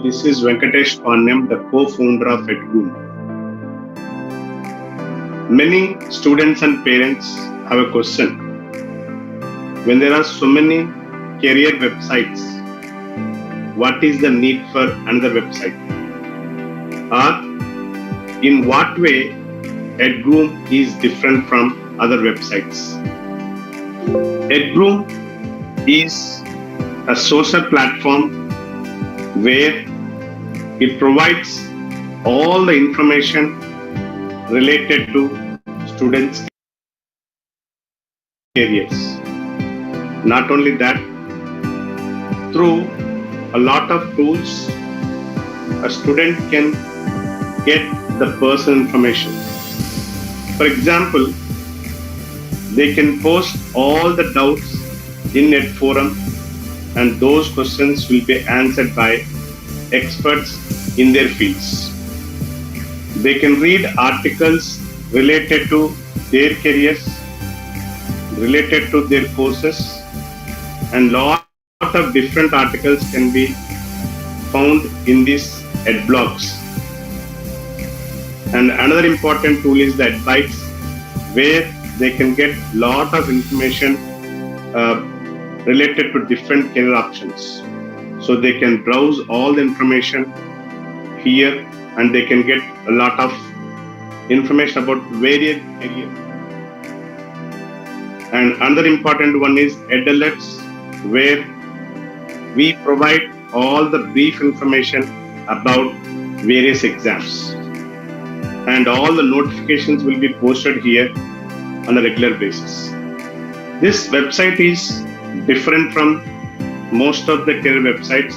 this is Venkatesh Pannam, the co-founder of Edgroom. Many students and parents have a question. When there are so many career websites, what is the need for another website? Or in what way Edgroom is different from other websites? Edgroom is a social platform where it provides all the information related to students' careers. Not only that, through a lot of tools, a student can get the personal information. For example, they can post all the doubts in a forum, and those questions will be answered by experts in their fields. They can read articles related to their careers, related to their courses, and lot of different articles can be found in these ed blogs. And another important tool is the advice, where they can get lot of information related to different career options. So they can browse all the information here, and they can get a lot of information about various areas. And another important one is Ed Alerts, where we provide all the brief information about various exams. And all the notifications will be posted here on a regular basis. This website is different from most of the career websites.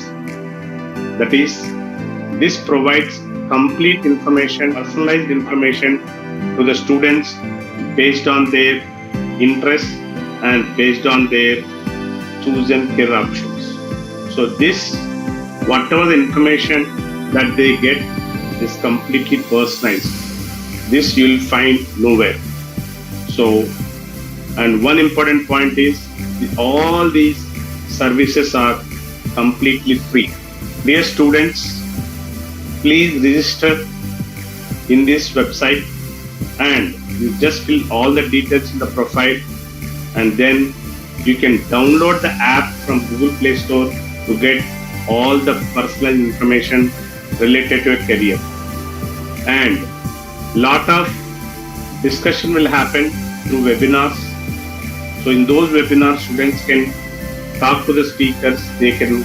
That is, this provides complete information, personalized information to the students based on their interests and based on their chosen career options. So this, whatever the information that they get, is completely personalized. This you will find nowhere. So, and one important point is all these services are completely free. Dear students, please register in this website, and you just fill all the details in the profile, and then you can download the app from Google Play Store to get all the personal information related to a career. And lot of discussion will happen through webinars. So in those webinars, students can talk to the speakers, they can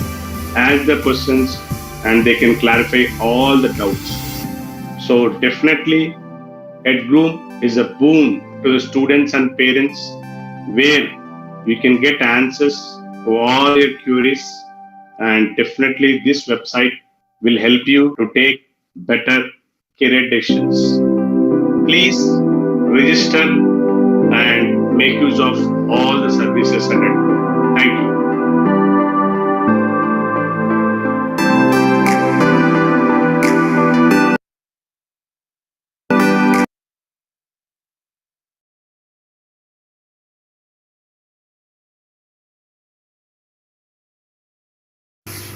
ask the questions, and they can clarify all the doubts. So definitely, Edgroom is a boon to the students and parents, where you can get answers to all your queries, and definitely this website will help you to take better career decisions. Please register and make use of all the services at Edgroom. Thank you.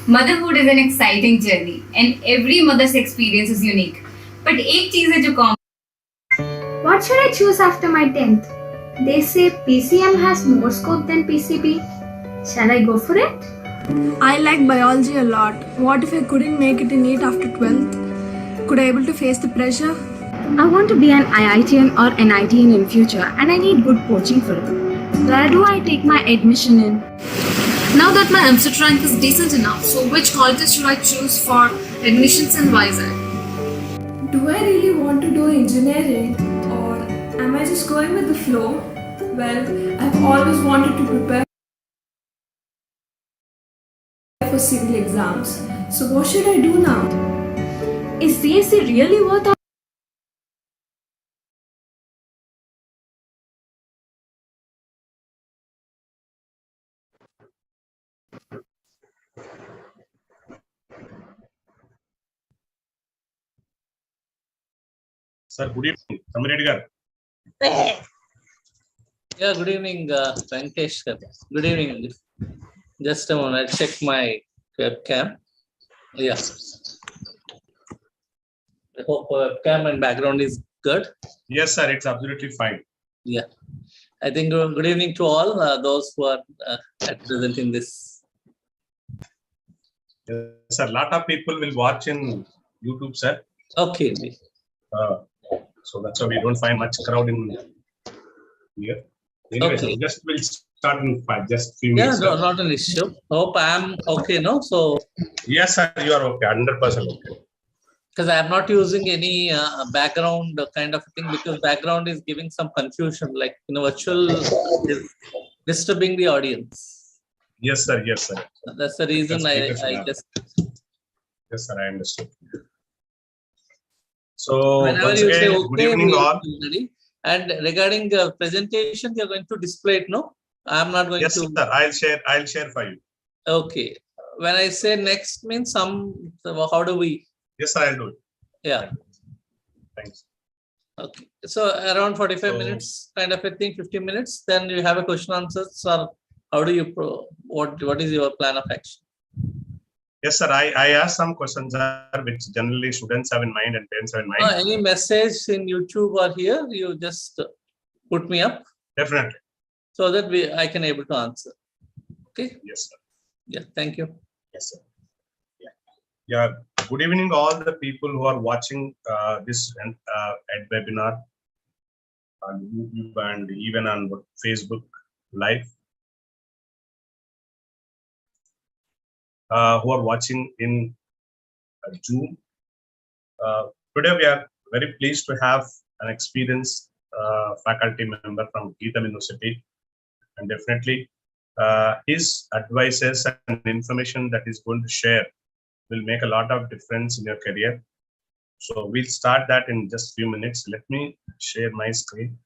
Motherhood is an exciting journey, and every mother's experience is unique. But एक चीज है जो common. What should I choose after my 10th? They say PCM has more scope than PCB. Shall I go for it? I like biology a lot. What if I couldn't make it in NEET after 12th? Could I able to face the pressure? I want to be an IITian or NITian in future, and I need good coaching for it. Where do I take my admission in? Now that my MCET rank is decent enough, so which colleges should I choose for admissions in Vizag? Do I really want to do engineering, or am I just going with the flow? Well, I've always wanted to prepare for civil exams. So what should I do now? Is CSE really worth it? Sir, good evening. Thammi Reddy garu. Yeah, good evening, Venkatesh. Good evening. Just a moment, I'll check my webcam. Yeah. I hope webcam and background is good. Yes, sir. It's absolutely fine. Yeah. I think good evening to all those who are present in this. Yes, sir. A lot of people will watch in YouTube, sir. Okay. So that's why we don't find much crowd in here. Anyway, Okay. just we'll start in just few Yeah, minutes. no, not an issue. Hope I'm okay, no? So. Yes, sir. You are okay. 100% okay. Because I am not using any background kind of thing, because background is giving some confusion, like virtual is disturbing the audience. Yes, sir. Yes, sir. That's the reason I just. Yes, sir. I understood. So whenever once you again, say okay, good evening all. And regarding presentation, you're going to display it, no? I'm not going to. Yes, sir. I'll share for you. Okay. When I say next means how do we? Yes, sir. I'll do it. Yeah. Thanks. Okay. So around 45 minutes, kind of a thing, 15 minutes. Then you have a question answers, or how do you what is your plan of action? Yes, sir. I asked some questions, which generally students have in mind and parents have in mind. Any message in YouTube or here, you just put me up. Definitely. So that I can able to answer. Okay. Yes, sir. Yeah. Thank you. Yes, sir. Yeah. Good evening, all the people who are watching this webinar on YouTube and even on Facebook Live. Who are watching in Zoom. Today we are very pleased to have an experienced faculty member from Geetham University, and definitely his advices and information that he's going to share will make a lot of difference in your career. So we'll start that in just a few minutes. Let me share my screen.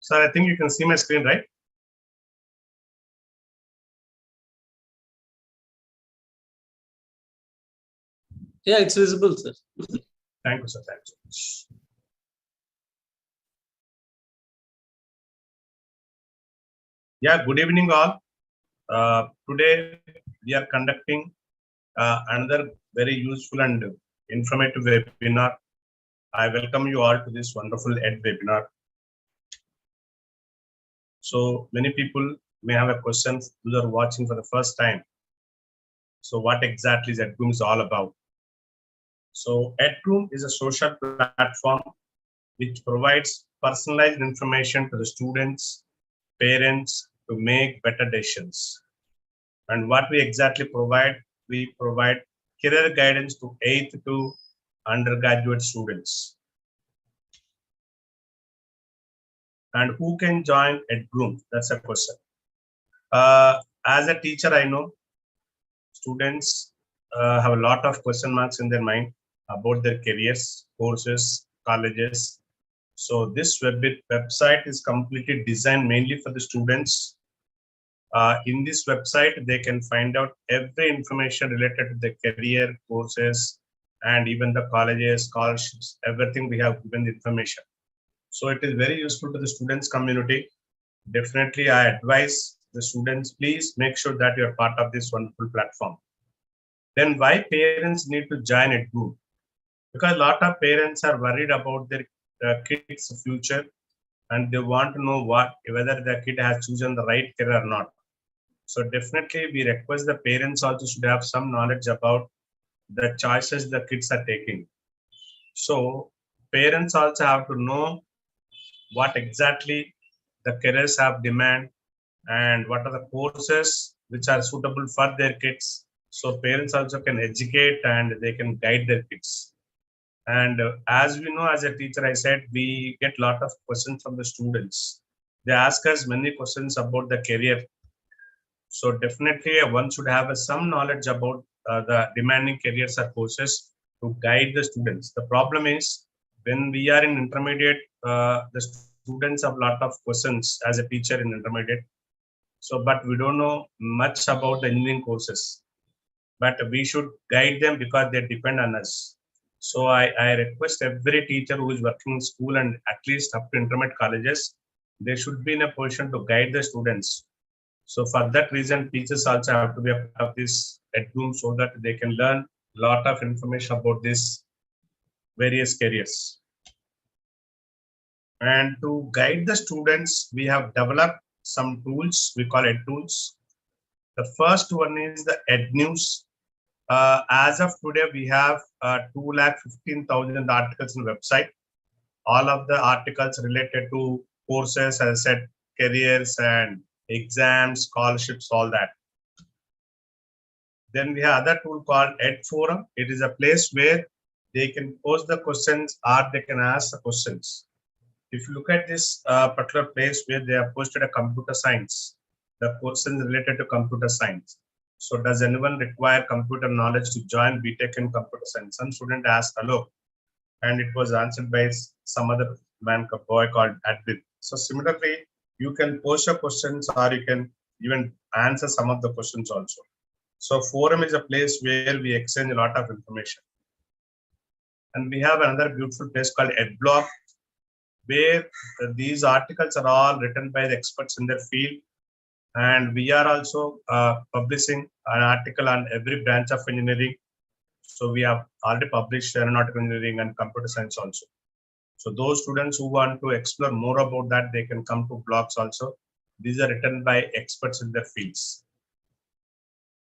Sir, I think you can see my screen, right? Yeah, it's visible, sir. Thank you, sir. Thank you so much. Yeah, good evening, all. Today we are conducting another very useful and informative webinar. I welcome you all to this wonderful ED webinar. So many people may have a question who are watching for the first time. So what exactly is EdGroom is all about? So EdGroom is a social platform which provides personalized information to the students, parents to make better decisions. And what we exactly provide, we provide career guidance to 8th to undergraduate students. And who can join EdGroom? That's a question. As a teacher, I know students have a lot of question marks in their mind about their careers, courses, colleges. So this website is completely designed mainly for the students. In this website, they can find out every information related to the career, courses, and even the colleges, scholarships, everything we have given the information. So it is very useful to the students community. Definitely, I advise the students, please make sure that you are part of this wonderful platform. Then why parents need to join EdGroom? Because a lot of parents are worried about their kids' future, and they want to know whether their kid has chosen the right career or not. So definitely we request the parents also should have some knowledge about the choices the kids are taking. So parents also have to know what exactly the careers have demand and what are the courses which are suitable for their kids. So parents also can educate and they can guide their kids. And as we know, as a teacher, I said, we get a lot of questions from the students. They ask us many questions about the career. So definitely one should have some knowledge about the demanding careers or courses to guide the students. The problem is when we are in intermediate, the students have a lot of questions as a teacher in intermediate. So, but we don't know much about the engineering courses. But we should guide them because they depend on us. So I request every teacher who is working in school and at least up to intermediate colleges, they should be in a position to guide the students. So for that reason, teachers also have to be a part of this at home so that they can learn a lot of information about this various careers. And to guide the students, we have developed some tools, we call it tools. The first one is the EdNews. As of today, we have 215,000 articles on the website. All of the articles related to courses, as I said, careers and exams, scholarships, all that. Then we have another tool called Ed Forum. It is a place where they can post the questions or they can ask the questions. If you look at this particular place where they have posted a computer science, the questions related to computer science. So does anyone require computer knowledge to join BTech in computer science? Some student asked hello, and it was answered by some other boy called Advin. So similarly, you can post your questions or you can even answer some of the questions also. So forum is a place where we exchange a lot of information. And we have another beautiful place called EdBlog, where these articles are all written by the experts in their field. And we are also publishing an article on every branch of engineering. So we have already published aeronautical engineering and computer science also. So those students who want to explore more about that, they can come to blogs also. These are written by experts in their fields.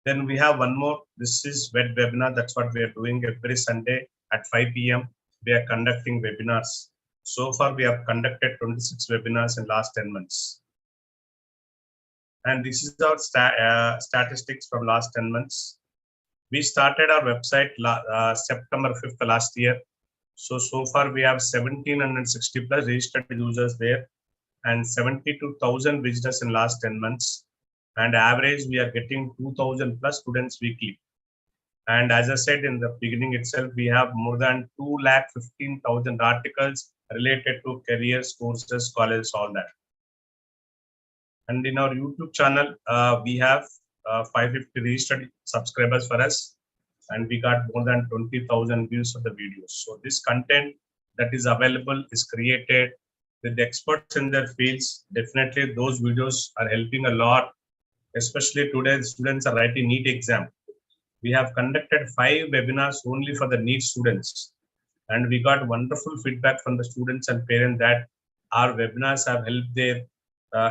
Then we have one more. This is web webinar. That's what we are doing every Sunday at 5 p.m. We are conducting webinars. So far, we have conducted 26 webinars in last 10 months. And this is our statistics from last 10 months. We started our website September 5th last year. So far we have 1,760 plus registered users there and 72,000 visitors in last 10 months. And average, we are getting 2,000 plus students weekly. And as I said in the beginning itself, we have more than 215,000 articles related to careers, courses, colleges, all that. And in our YouTube channel, we have 550 registered subscribers for us, and we got more than 20,000 views of the videos. So this content that is available is created with the experts in their fields. Definitely those videos are helping a lot, especially today students are writing NEET exam. We have conducted 5 webinars only for the NEET students, and we got wonderful feedback from the students and parents that our webinars have helped their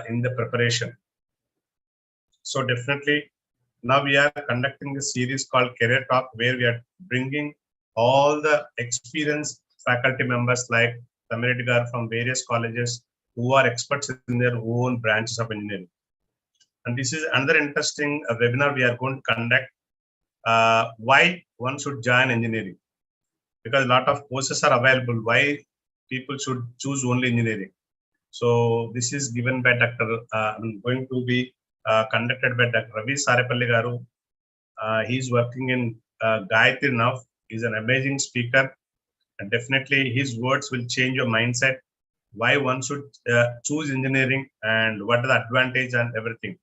in the preparation. So definitely now we are conducting a series called Career Talk, where we are bringing all the experienced faculty members like Thammi from various colleges who are experts in their own branches of engineering. And this is another interesting webinar we are going to conduct. Why one should join engineering? Because a lot of courses are available. Why people should choose only engineering? So this is given by Dr. Going to be conducted by Dr. Ravi Sarepalli Garu. He's working in Gayatri now. He's an amazing speaker, and definitely his words will change your mindset. Why one should choose engineering and what are the advantage and everything.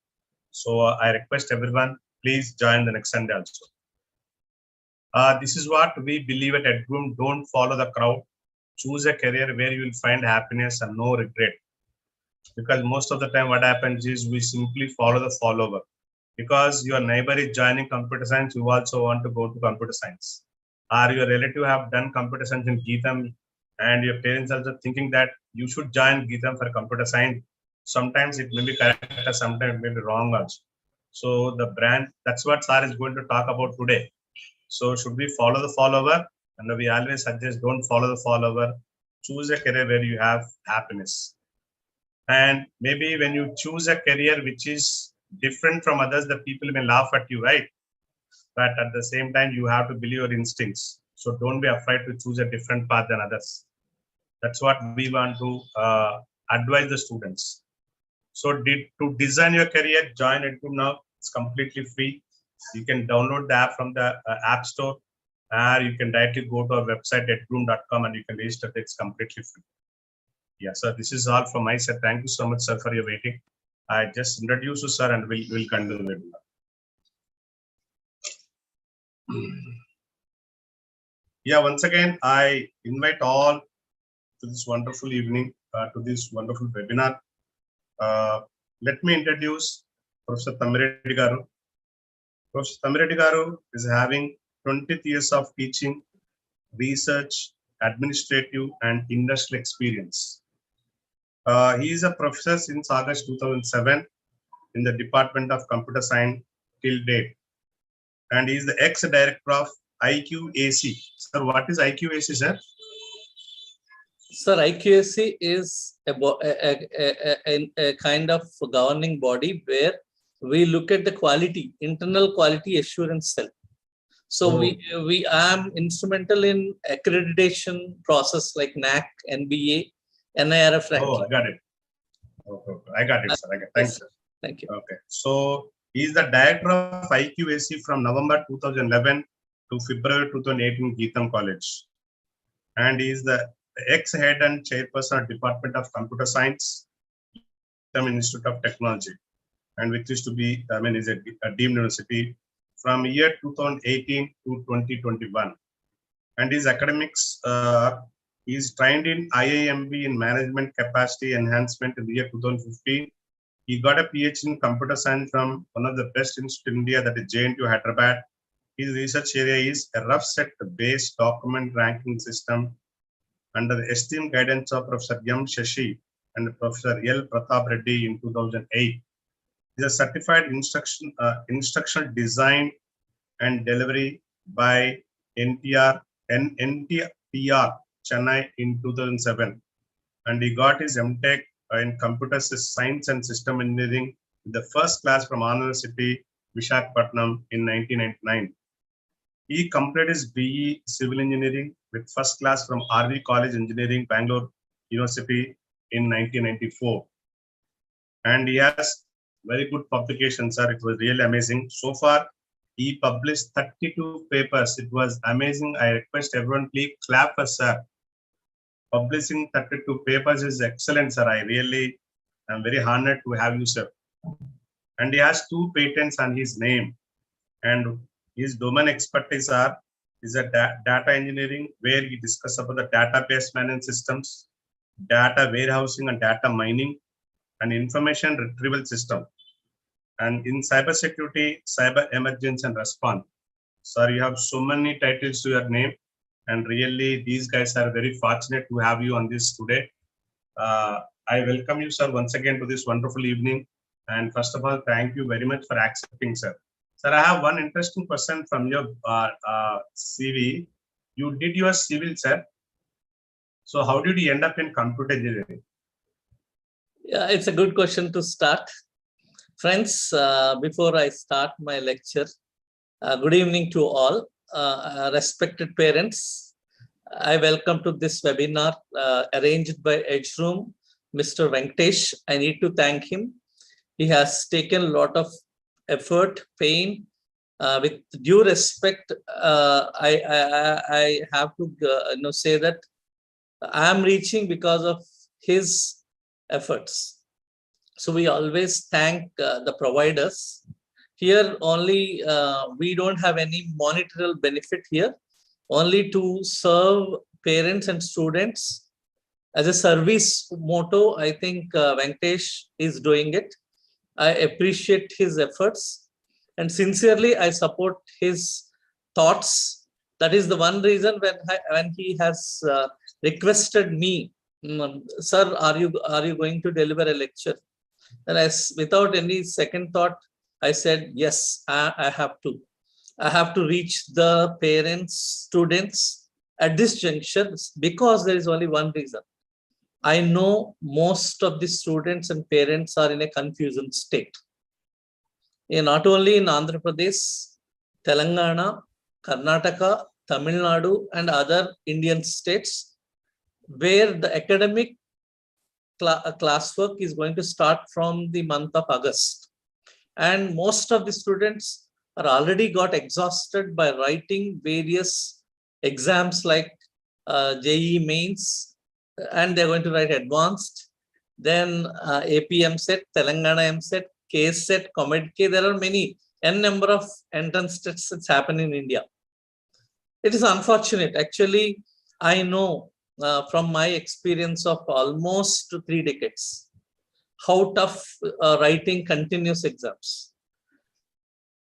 So I request everyone, please join the next Sunday also. This is what we believe at EdGroom. Don't follow the crowd. Choose a career where you will find happiness and no regret. Because most of the time what happens is we simply follow the follower. Because your neighbor is joining computer science, you also want to go to computer science. Or your relative have done computer science in Geetham, and your parents also thinking that you should join Geetham for computer science. Sometimes it may be correct, sometimes it may be wrong also. So the brand, that's what Sir is going to talk about today. So should we follow the follower? And we always suggest don't follow the follower. Choose a career where you have happiness. And maybe when you choose a career which is different from others, the people may laugh at you, right? But at the same time, you have to believe your instincts. So don't be afraid to choose a different path than others. That's what we want to advise the students. So to design your career, join EdGroom now. It's completely free. You can download the app from the App Store, or you can directly go to our website edgroom.com and you can register. It's completely free. Yeah, sir, this is all from my side. Thank you so much, sir, for your waiting. I just introduce you, sir, and we'll continue with it. Yeah, once again, I invite all to this wonderful evening, to this wonderful webinar. Let me introduce Professor Thammi Reddy garu. Professor Thammi Reddy garu is having 20 years of teaching, research, administrative, and industrial experience. He is a professor since August 2007 in the Department of Computer Science till date. And he is the ex-director of IQAC. Sir, what is IQAC, sir? Sir, IQAC is a kind of governing body where we look at the quality, internal quality assurance cell. So we am instrumental in accreditation process like NAC, NBA, NIRF ranking. Oh, I got it. Okay, I got it, sir. I got it. Thanks, sir. Thank you. Okay, so he is the director of IQAC from November 2011 to February 2018 Geetham College, and he is the ex-head and chairperson of Department of Computer Science, Geetham Institute of Technology, and which is to be, is a deemed university from year 2018 to 2021. And his academics, he is trained in IIMB in Management Capacity Enhancement in the year 2015. He got a PhD in computer science from one of the best institutes in India, that is JNTU Hyderabad. His research area is a rough set based document ranking system under the esteemed guidance of Professor M. Shashi and Professor L. Pratap Reddy in 2008. He is a certified instructional design and delivery by NTR Chennai in 2007. And he got his MTech in computer science and system engineering with the first class from Andhra University, Visakhapatnam in 1999. He completed his BE Civil Engineering with first class from RV College Engineering, Bangalore University in 1994. And he has very good publications, sir. It was really amazing. So far, he published 32 papers. It was amazing. I request everyone, please clap for sir. Publishing 32 papers is excellent, sir. I really am very honored to have you, sir. And he has 2 patents on his name. And his domain expertise is a data engineering, where he discusses about the database management systems, data warehousing and data mining, and information retrieval system. And in cybersecurity, cyber emergency and response. Sir, you have so many titles to your name. And really, these guys are very fortunate to have you on this today. I welcome you, sir, once again to this wonderful evening. And first of all, thank you very much for accepting, sir. Sir, I have one interesting question from your CV. You did your civil, sir. So how did you end up in computer engineering? Yeah, it's a good question to start. Friends, before I start my lecture, good evening to all. Respected parents, I welcome to this webinar arranged by EdgeRoom, Mr. Venkatesh. I need to thank him. He has taken a lot of effort, pain. With due respect, I have to say that I am reaching because of his efforts. So we always thank the providers. Here only, we don't have any monetary benefit here, only to serve parents and students. As a service motto, I think Venkatesh is doing it. I appreciate his efforts and sincerely I support his thoughts. That is the one reason when he has requested me, sir, are you going to deliver a lecture? And without any second thought, I said, yes, I have to. I have to reach the parents, students at this juncture because there is only one reason. I know most of the students and parents are in a confusion state. Not only in Andhra Pradesh, Telangana, Karnataka, Tamil Nadu, and other Indian states, where the academic classwork is going to start from the month of August. And most of the students are already got exhausted by writing various exams like JEE mains, and they're going to write advanced, then AP MSET, Telangana MSET, KSET, COMEDK. There are many, n number of entrance tests that's happen in India. It is unfortunate. Actually, I know from my experience of almost 3 decades, how tough writing continuous exams.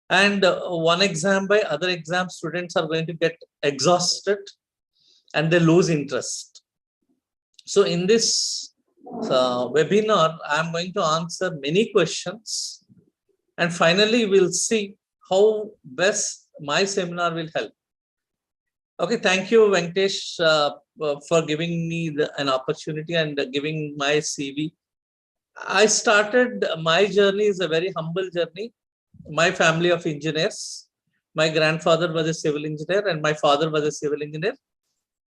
And one exam by other exam, students are going to get exhausted and they lose interest. So in this webinar, I'm going to answer many questions, and finally we'll see how best my seminar will help. Okay, thank you, Venkatesh, for giving me an opportunity and giving my CV. I started, my journey is a very humble journey. My family of engineers, my grandfather was a civil engineer and my father was a civil engineer.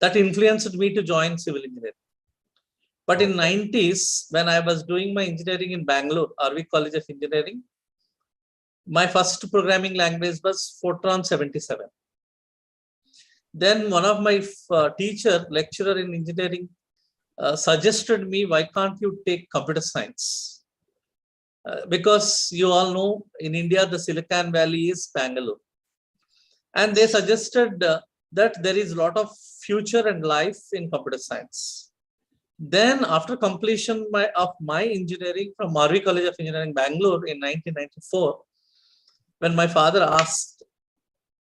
That influenced me to join civil engineering. But in 90s, when I was doing my engineering in Bangalore, RV College of Engineering, my first programming language was Fortran 77. Then one of my lecturer in engineering, suggested me, why can't you take computer science? Because you all know in India, the Silicon Valley is Bangalore. And they suggested that there is a lot of future and life in computer science. Then after completion of my engineering from RV College of Engineering, Bangalore in 1994, when my father asked,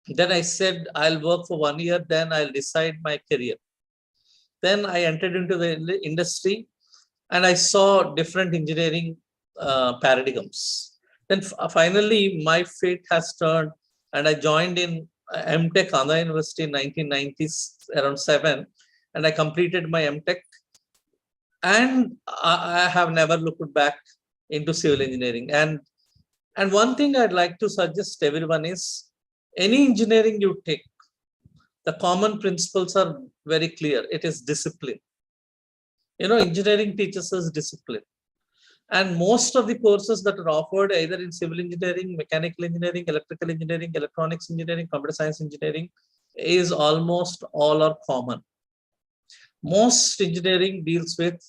then I said, I'll work for 1 year, then I'll decide my career. Then I entered into the industry and I saw different engineering paradigms. Then finally, my fate has turned and I joined in MTech Andhra University in 1990s, around 7, and I completed my MTech. And I have never looked back into civil engineering. And one thing I'd like to suggest everyone is, any engineering you take, the common principles are very clear. It is discipline. You know, engineering teaches us discipline. And most of the courses that are offered either in civil engineering, mechanical engineering, electrical engineering, electronics engineering, computer science engineering is almost all are common. Most engineering deals with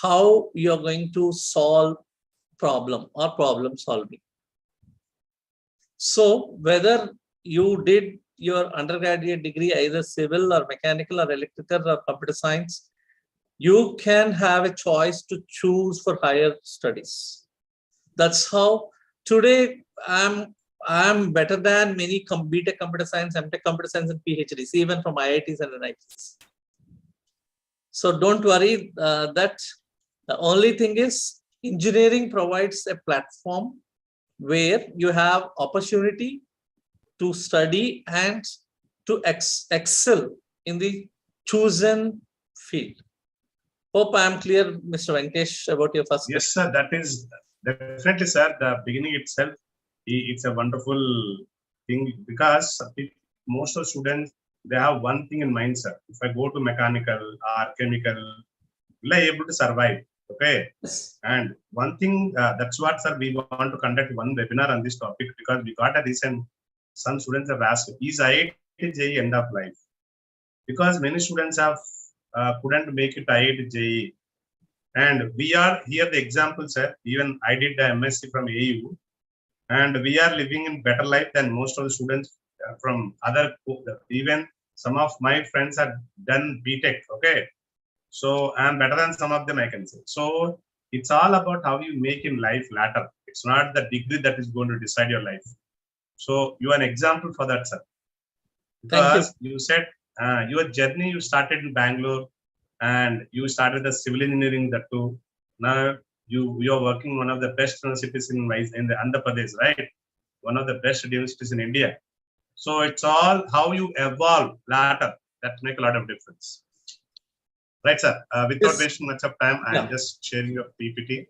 how you're going to solve problem or problem solving. So whether you did your undergraduate degree, either civil or mechanical or electrical or computer science, you can have a choice to choose for higher studies. That's how today I'm better than many BTech computer science, MTech computer science and PhDs, even from IITs and NITs. So don't worry that the only thing is engineering provides a platform where you have opportunity to study and to excel in the chosen field. Hope I am clear, Mr. Venkatesh, about your first Yes, sir. That is definitely, sir. The beginning itself, it's a wonderful thing, because most of students, they have one thing in mind, sir. If I go to mechanical or chemical, will I able to survive? Okay. Yes. And one thing, that's what, sir, we want to conduct one webinar on this topic, because we got a recent, some students have asked, is IIT JEE end of life? Because many students have couldn't make it IIT JEE. And we are here the example, sir. Even I did the MSc from AU, and we are living in better life than most of the students from other, even some of my friends have done BTech. Okay. So I'm better than some of them, I can say. So it's all about how you make in life later. It's not the degree that is going to decide your life. So you are an example for that, sir. Because you said your journey, you started in Bangalore and you started the civil engineering that too. Now you are working one of the best universities in the Andhra Pradesh, right? One of the best universities in India. So it's all how you evolve later that make a lot of difference. Right, sir. Without wasting much of time, I am just sharing your PPT.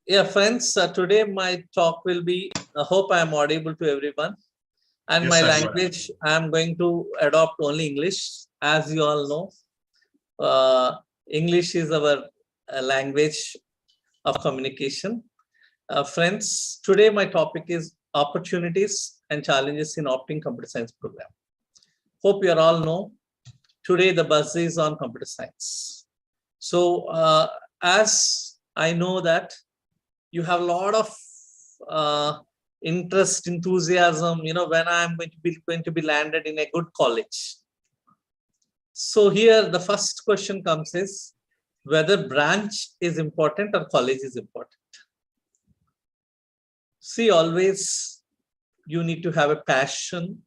Yeah, friends, today my talk will be, I hope I am audible to everyone. And Yes, my sir, language, I am going to adopt only English. As you all know, English is our language of communication. Friends, today my topic is opportunities and challenges in opting computer science program. Hope you all know, today the buzz is on computer science. So as I know that you have a lot of interest, enthusiasm, when I'm going to be landed in a good college. So here the first question comes is whether branch is important or college is important. See, always you need to have a passion,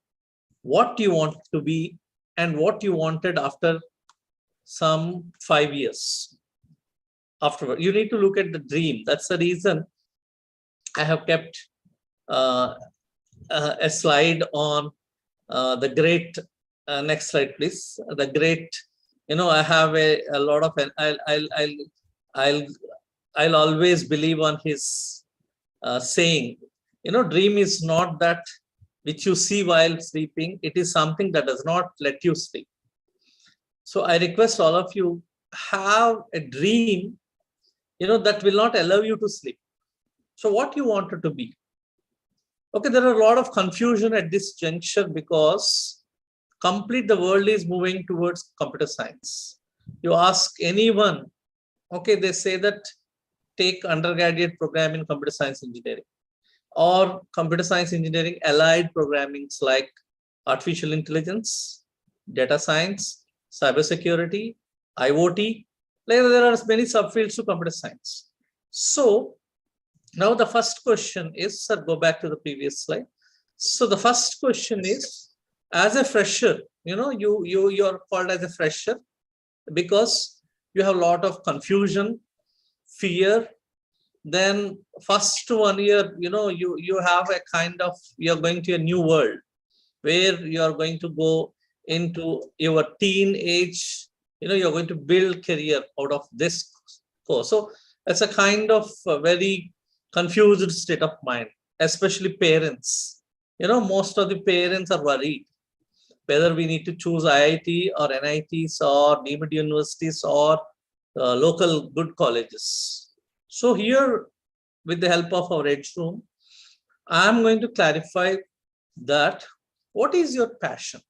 what you want to be and what you wanted after some 5 years. Afterward, you need to look at the dream. That's the reason I have kept a slide on the great, next slide, please. The great, I have a lot of, I'll always believe on his saying, dream is not that which you see while sleeping. It is something that does not let you sleep. So I request all of you have a dream, that will not allow you to sleep. So what you wanted to be? Okay, there are a lot of confusion at this juncture because the world is moving towards computer science. You ask anyone, okay, they say that take undergraduate program in computer science engineering or computer science engineering allied programmings like artificial intelligence, data science, cybersecurity, IoT. There are many subfields to computer science. So now the first question is, sir, go back to the previous slide. So the first question is, as a fresher, you're called as a fresher because you have a lot of confusion, fear. Then first 1 year, you have a kind of, you're going to a new world where you're going to go into your teenage, you're going to build career out of this course. So it's a kind of a very confused state of mind, especially parents. Most of the parents are worried whether we need to choose IIT or NITs or deemed universities or local good colleges. So here, with the help of our Edge Room, I'm going to clarify that what is your passion,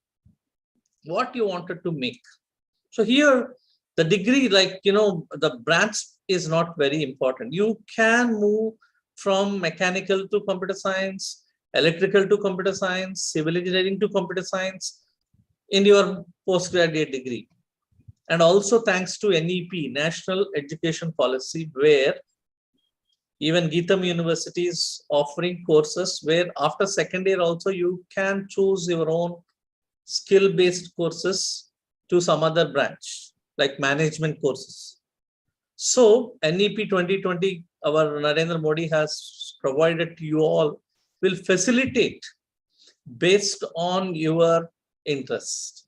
what you wanted to make. So here, the degree, the branch is not very important. You can move from mechanical to computer science, electrical to computer science, civil engineering to computer science in your postgraduate degree. And also thanks to NEP, National Education Policy, where even Geetham University is offering courses where after second year also you can choose your own skill-based courses to some other branch, like management courses. So NEP 2020, our Narendra Modi has provided to you all, will facilitate based on your interest.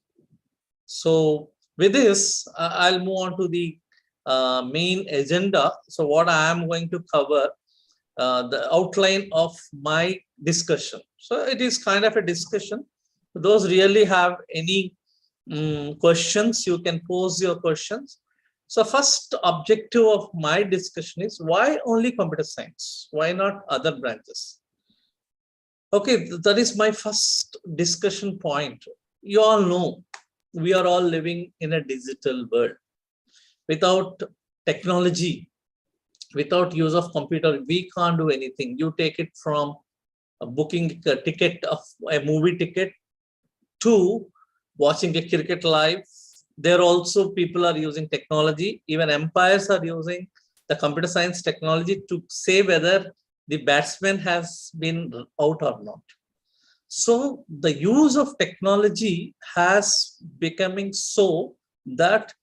So with this, I'll move on to the main agenda. So what I am going to cover, the outline of my discussion. So it is kind of a discussion. Those really have any questions, you can pose your questions. So first objective of my discussion is, why only computer science? Why not other branches? Okay, that is my first discussion point. You all know we are all living in a digital world. Without technology, without use of computer, we can't do anything. You take it from booking a ticket of a movie ticket to watching a cricket live. There also people are using technology. Even empires are using the computer science technology to say whether the batsman has been out or not. So the use of technology has becoming so that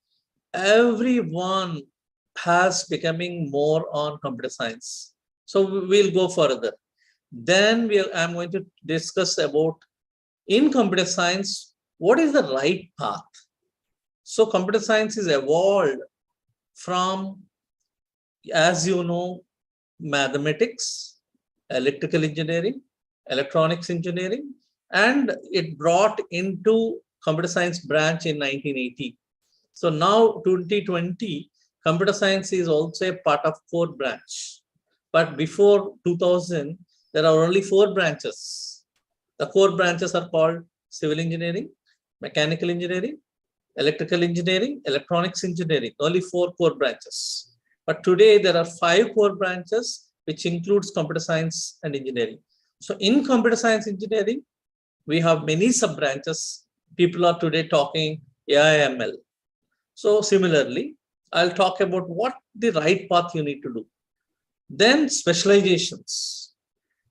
everyone has becoming more on computer science. So we'll go further. Then I'm going to discuss about, in computer science, what is the right path? So computer science is evolved from, as you know, mathematics, electrical engineering, electronics engineering, and it brought into computer science branch in 1980. So now 2020, computer science is also a part of core branch. But before 2000, there are only 4 branches. The core branches are called civil engineering, mechanical engineering, electrical engineering, electronics engineering, only 4 core branches. But today there are 5 core branches, which includes computer science and engineering. So in computer science engineering, we have many sub branches. People are today talking AI/ML. So similarly, I'll talk about what the right path you need to do. Then specializations.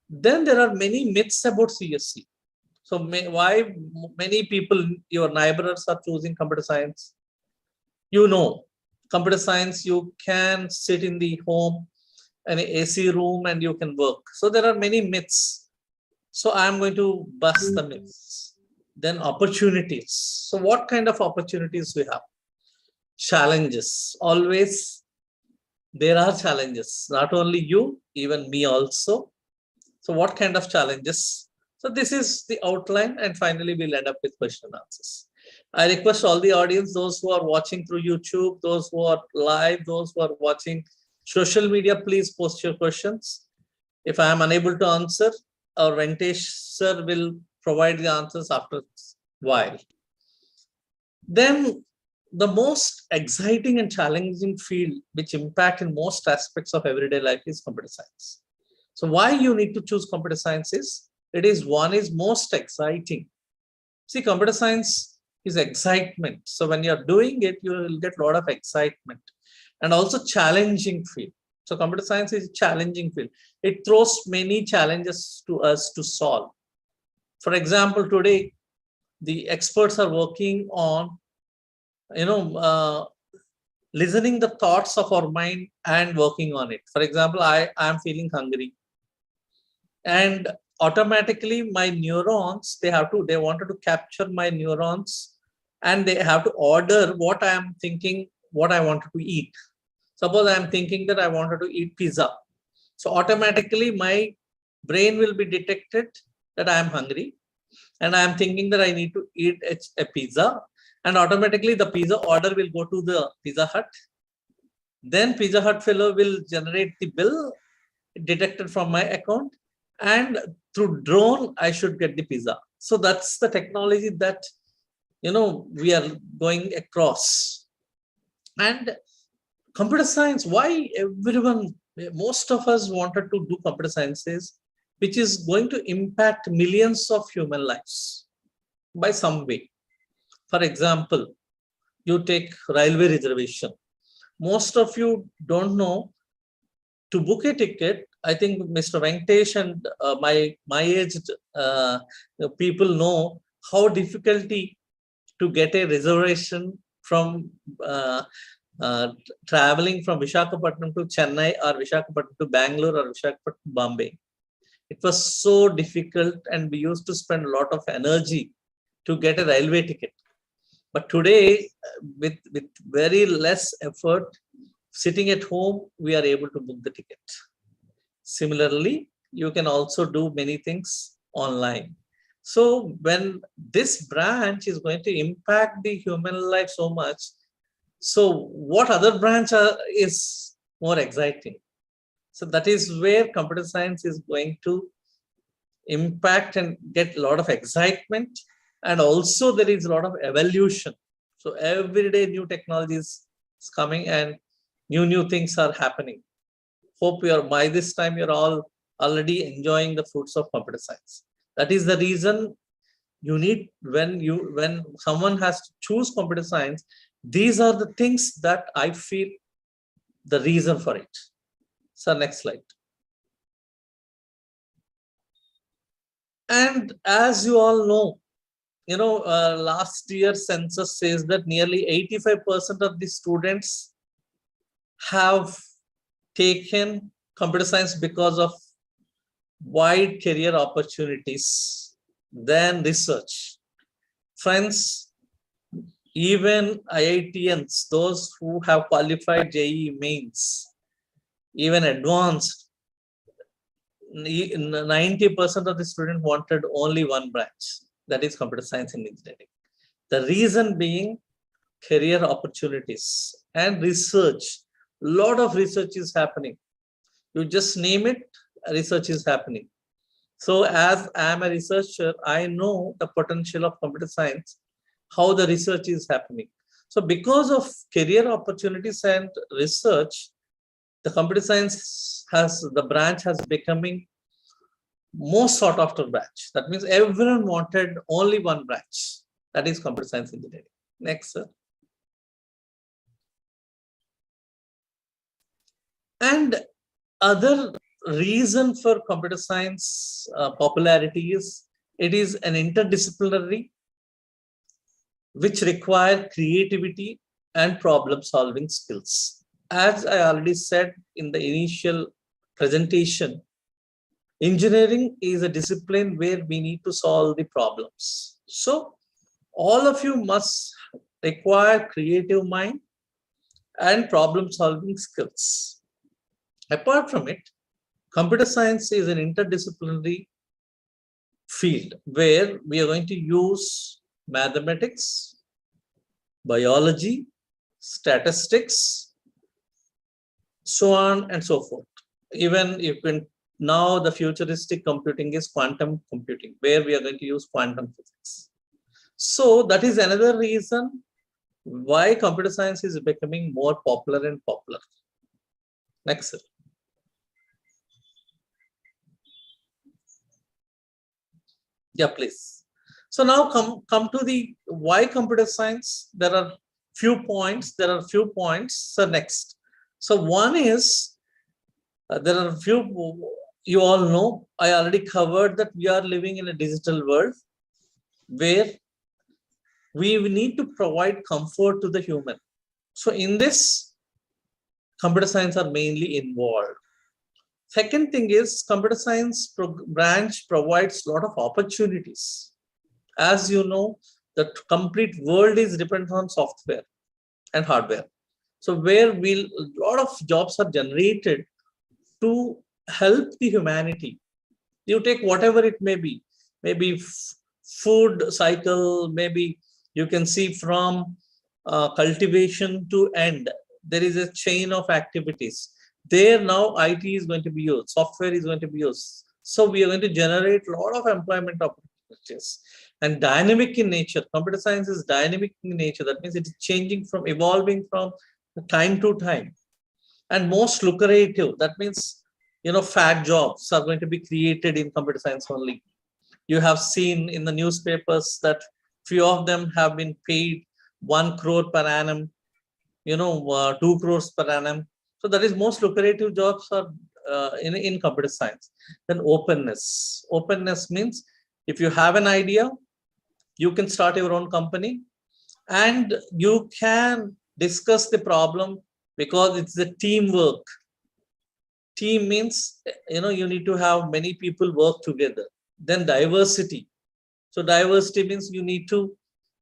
Then there are many myths about CSC. So why many people, your neighbors are choosing computer science? You know, computer science, you can sit in the home, an AC room, and you can work. So there are many myths. So I'm going to bust the myths. Then opportunities. So what kind of opportunities we have? Challenges. Always there are challenges. Not only you, even me also. So what kind of challenges? So this is the outline, and finally we'll end up with question and answers. I request all the audience, those who are watching through YouTube, those who are live, those who are watching social media, please post your questions. If I am unable to answer, our Ventesh sir will provide the answers after a while. Then the most exciting and challenging field which impact in most aspects of everyday life is computer science. So why you need to choose computer science is, it is one is most exciting. See, computer science is excitement. So when you're doing it, you will get a lot of excitement, and also challenging field. So computer science is a challenging field. It throws many challenges to us to solve. For example, today, the experts are working on, listening the thoughts of our mind and working on it. For example, I am feeling hungry, and automatically my neurons, they wanted to capture my neurons, and they have to order what I am thinking, what I wanted to eat. Suppose I am thinking that I wanted to eat pizza. So automatically my brain will be detected that I am hungry, and I am thinking that I need to eat a pizza, and automatically the pizza order will go to the Pizza Hut. Then Pizza Hut fellow will generate the bill detected from my account, and through drone I should get the pizza. So that's the technology that we are going across. And computer science, why most of us wanted to do computer sciences, which is going to impact millions of human lives by some way. For example, you take railway reservation. Most of you don't know, to book a ticket, I think Mr. Venkatesh and my aged people know how difficulty to get a reservation from traveling from Visakhapatnam to Chennai, or Visakhapatnam to Bangalore, or Visakhapatnam to Bombay. It was so difficult, and we used to spend a lot of energy to get a railway ticket. But today, with very less effort, sitting at home, we are able to book the ticket. Similarly, you can also do many things online. So when this branch is going to impact the human life so much, so what other branch is more exciting? So that is where computer science is going to impact and get a lot of excitement. And also there is a lot of evolution. So every day new technologies is coming, and new things are happening. Hope by this time you're all already enjoying the fruits of computer science. That is the reason you need, when someone has to choose computer science, these are the things that I feel the reason for it. So next slide. And as you all know, last year census says that nearly 85% of the students have taken computer science because of wide career opportunities than research. Friends, even IITians, those who have qualified JEE mains, even advanced, 90% of the students wanted only one branch, that is computer science and engineering. The reason being career opportunities and research. A lot of research is happening. You just name it, research is happening. So as I am a researcher, I know the potential of computer science, how the research is happening. So because of career opportunities and research, the computer science the branch has becoming most sought after branch. That means everyone wanted only one branch, that is computer science engineering. Next, sir. And other reason for computer science popularity is it is an interdisciplinary which require creativity and problem solving skills. As I already said in the initial presentation, engineering is a discipline where we need to solve the problems. So all of you must require creative mind and problem solving skills. Apart from it, computer science is an interdisciplinary field where we are going to use mathematics, biology, statistics, so on and so forth. Even you can now the futuristic computing is quantum computing, where we are going to use quantum physics. So that is another reason why computer science is becoming more popular and popular. Next, sir. Yeah, please. So now come to the why computer science. There are few points. So next. So one is there are few. You all know I already covered that we are living in a digital world where we need to provide comfort to the human. So in this, computer science are mainly involved. Second thing is computer science branch provides a lot of opportunities. As you know, the complete world is dependent on software and hardware. So where a lot of jobs are generated to help the humanity. You take whatever it may be, maybe food cycle, maybe you can see from cultivation to end, there is a chain of activities. There now IT is going to be used, software is going to be used. So we are going to generate a lot of employment opportunities and dynamic in nature. Computer science is dynamic in nature. That means it is changing from evolving from time to time. And most lucrative, that means, fat jobs are going to be created in computer science only. You have seen in the newspapers that few of them have been paid 1 crore per annum, 2 crores per annum. So that is most lucrative jobs are in computer science. Then openness. Openness means if you have an idea, you can start your own company and you can discuss the problem because it's a teamwork. Team means, you need to have many people work together. Then diversity. So diversity means you need to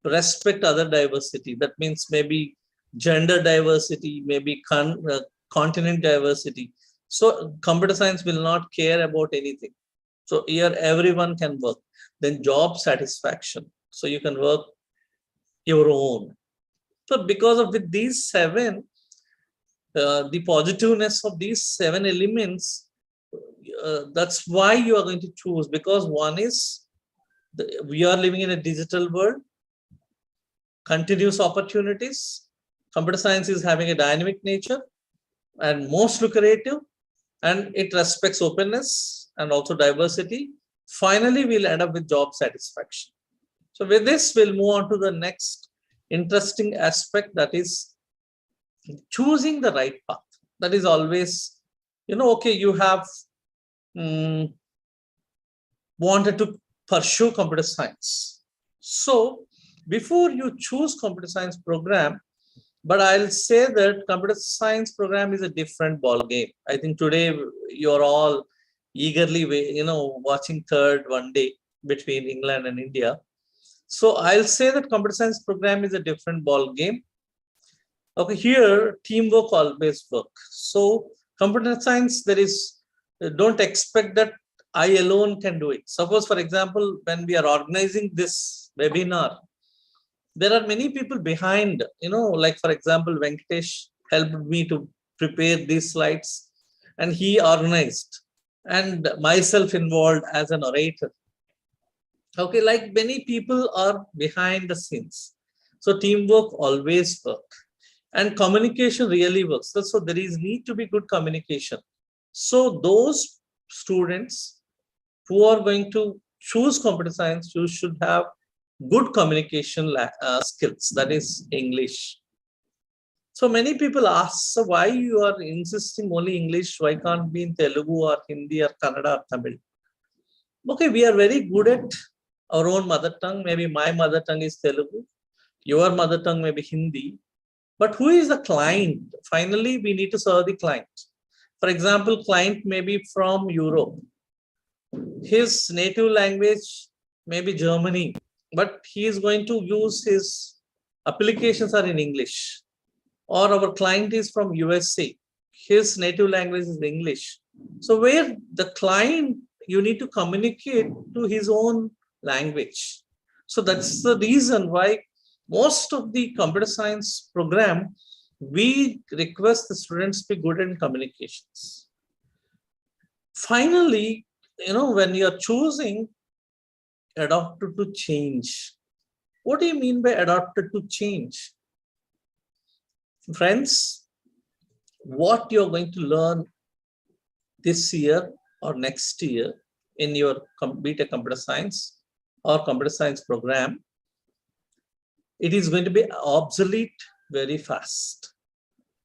respect other diversity. That means maybe gender diversity, maybe continent diversity. So computer science will not care about anything. So here everyone can work. Then job satisfaction. So you can work your own. So because of these 7, the positiveness of these 7 elements, that's why you are going to choose. Because one is we are living in a digital world, continuous opportunities. Computer science is having a dynamic nature and most lucrative, and it respects openness and also diversity. Finally, we'll end up with job satisfaction. So with this, we'll move on to the next interesting aspect, that is choosing the right path. That is always, okay, you have wanted to pursue computer science. So before you choose computer science program, but I'll say that computer science program is a different ball game. I think today you're all eagerly, watching third one day between England and India. So I'll say that computer science program is a different ball game. Okay, here teamwork always work. So computer science, don't expect that I alone can do it. Suppose, for example, when we are organizing this webinar, there are many people behind, like for example, Venkatesh helped me to prepare these slides and he organized, and myself involved as an orator. Okay, like many people are behind the scenes. So teamwork always works. And communication really works. So there is need to be good communication. So those students who are going to choose computer science, you should have good communication skills, that is English. So many people ask, so why you are insisting only English? Why can't be in Telugu or Hindi or Kannada or Tamil? Okay, we are very good at our own mother tongue. Maybe my mother tongue is Telugu. Your mother tongue may be Hindi. But who is the client? Finally, we need to serve the client. For example, client may be from Europe. His native language may be Germany, but he is going to use his applications are in English. Or our client is from USA. His native language is English. So where the client, you need to communicate to his own language. So that's the reason why most of the computer science program, we request the students to be good in communications. Finally, when you're choosing adapted to change, what do you mean by adapted to change? Friends, what you're going to learn this year or next year in your BTech computer science or computer science program, it is going to be obsolete very fast.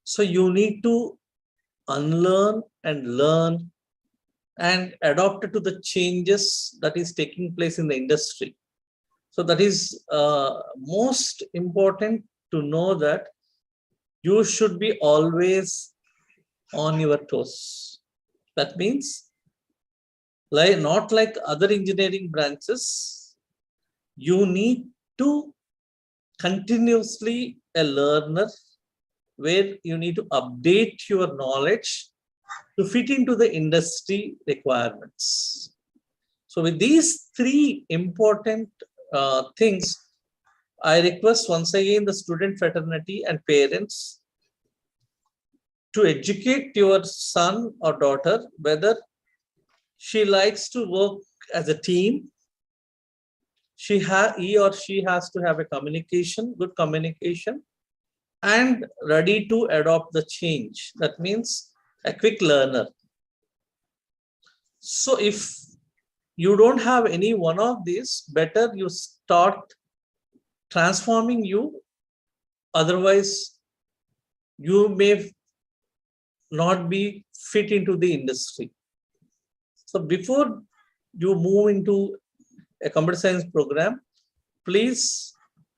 So you need to unlearn and learn and adapt to the changes that is taking place in the industry. So that is most important to know that you should be always on your toes. That means not like other engineering branches, you need to continuously a learner where you need to update your knowledge to fit into the industry requirements. So with these three important things, I request once again the student fraternity and parents to educate your son or daughter whether she likes to work as a team. He or she has to have a good communication, and ready to adopt the change. That means a quick learner. So if you don't have any one of these, better you start transforming you. Otherwise, you may not be fit into the industry. So before you move into a computer science program, please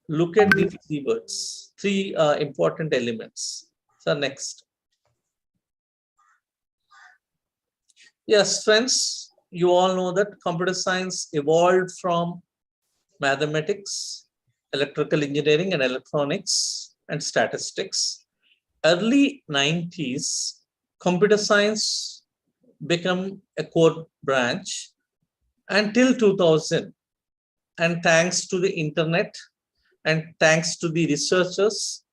look at the keywords, three important elements. So next. Yes, friends, you all know that computer science evolved from mathematics, electrical engineering and electronics and statistics. Early 90s, computer science became a core branch until 2000. And thanks to the internet and thanks to the researchers,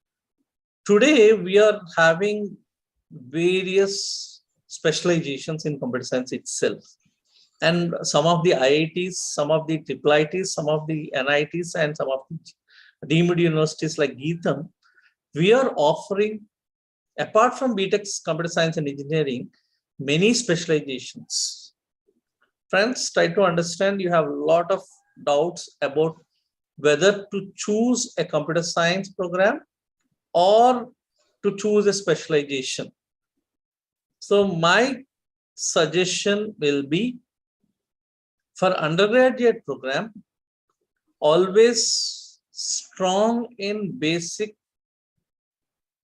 today we are having various specializations in computer science itself. And some of the IITs, some of the IIITs, some of the NITs, and some of the deemed universities like Geetham, we are offering, apart from BTech's computer science and engineering, many specializations. Friends, try to understand, you have a lot of doubts about whether to choose a computer science program or to choose a specialization. So my suggestion will be, for undergraduate program, always strong in basic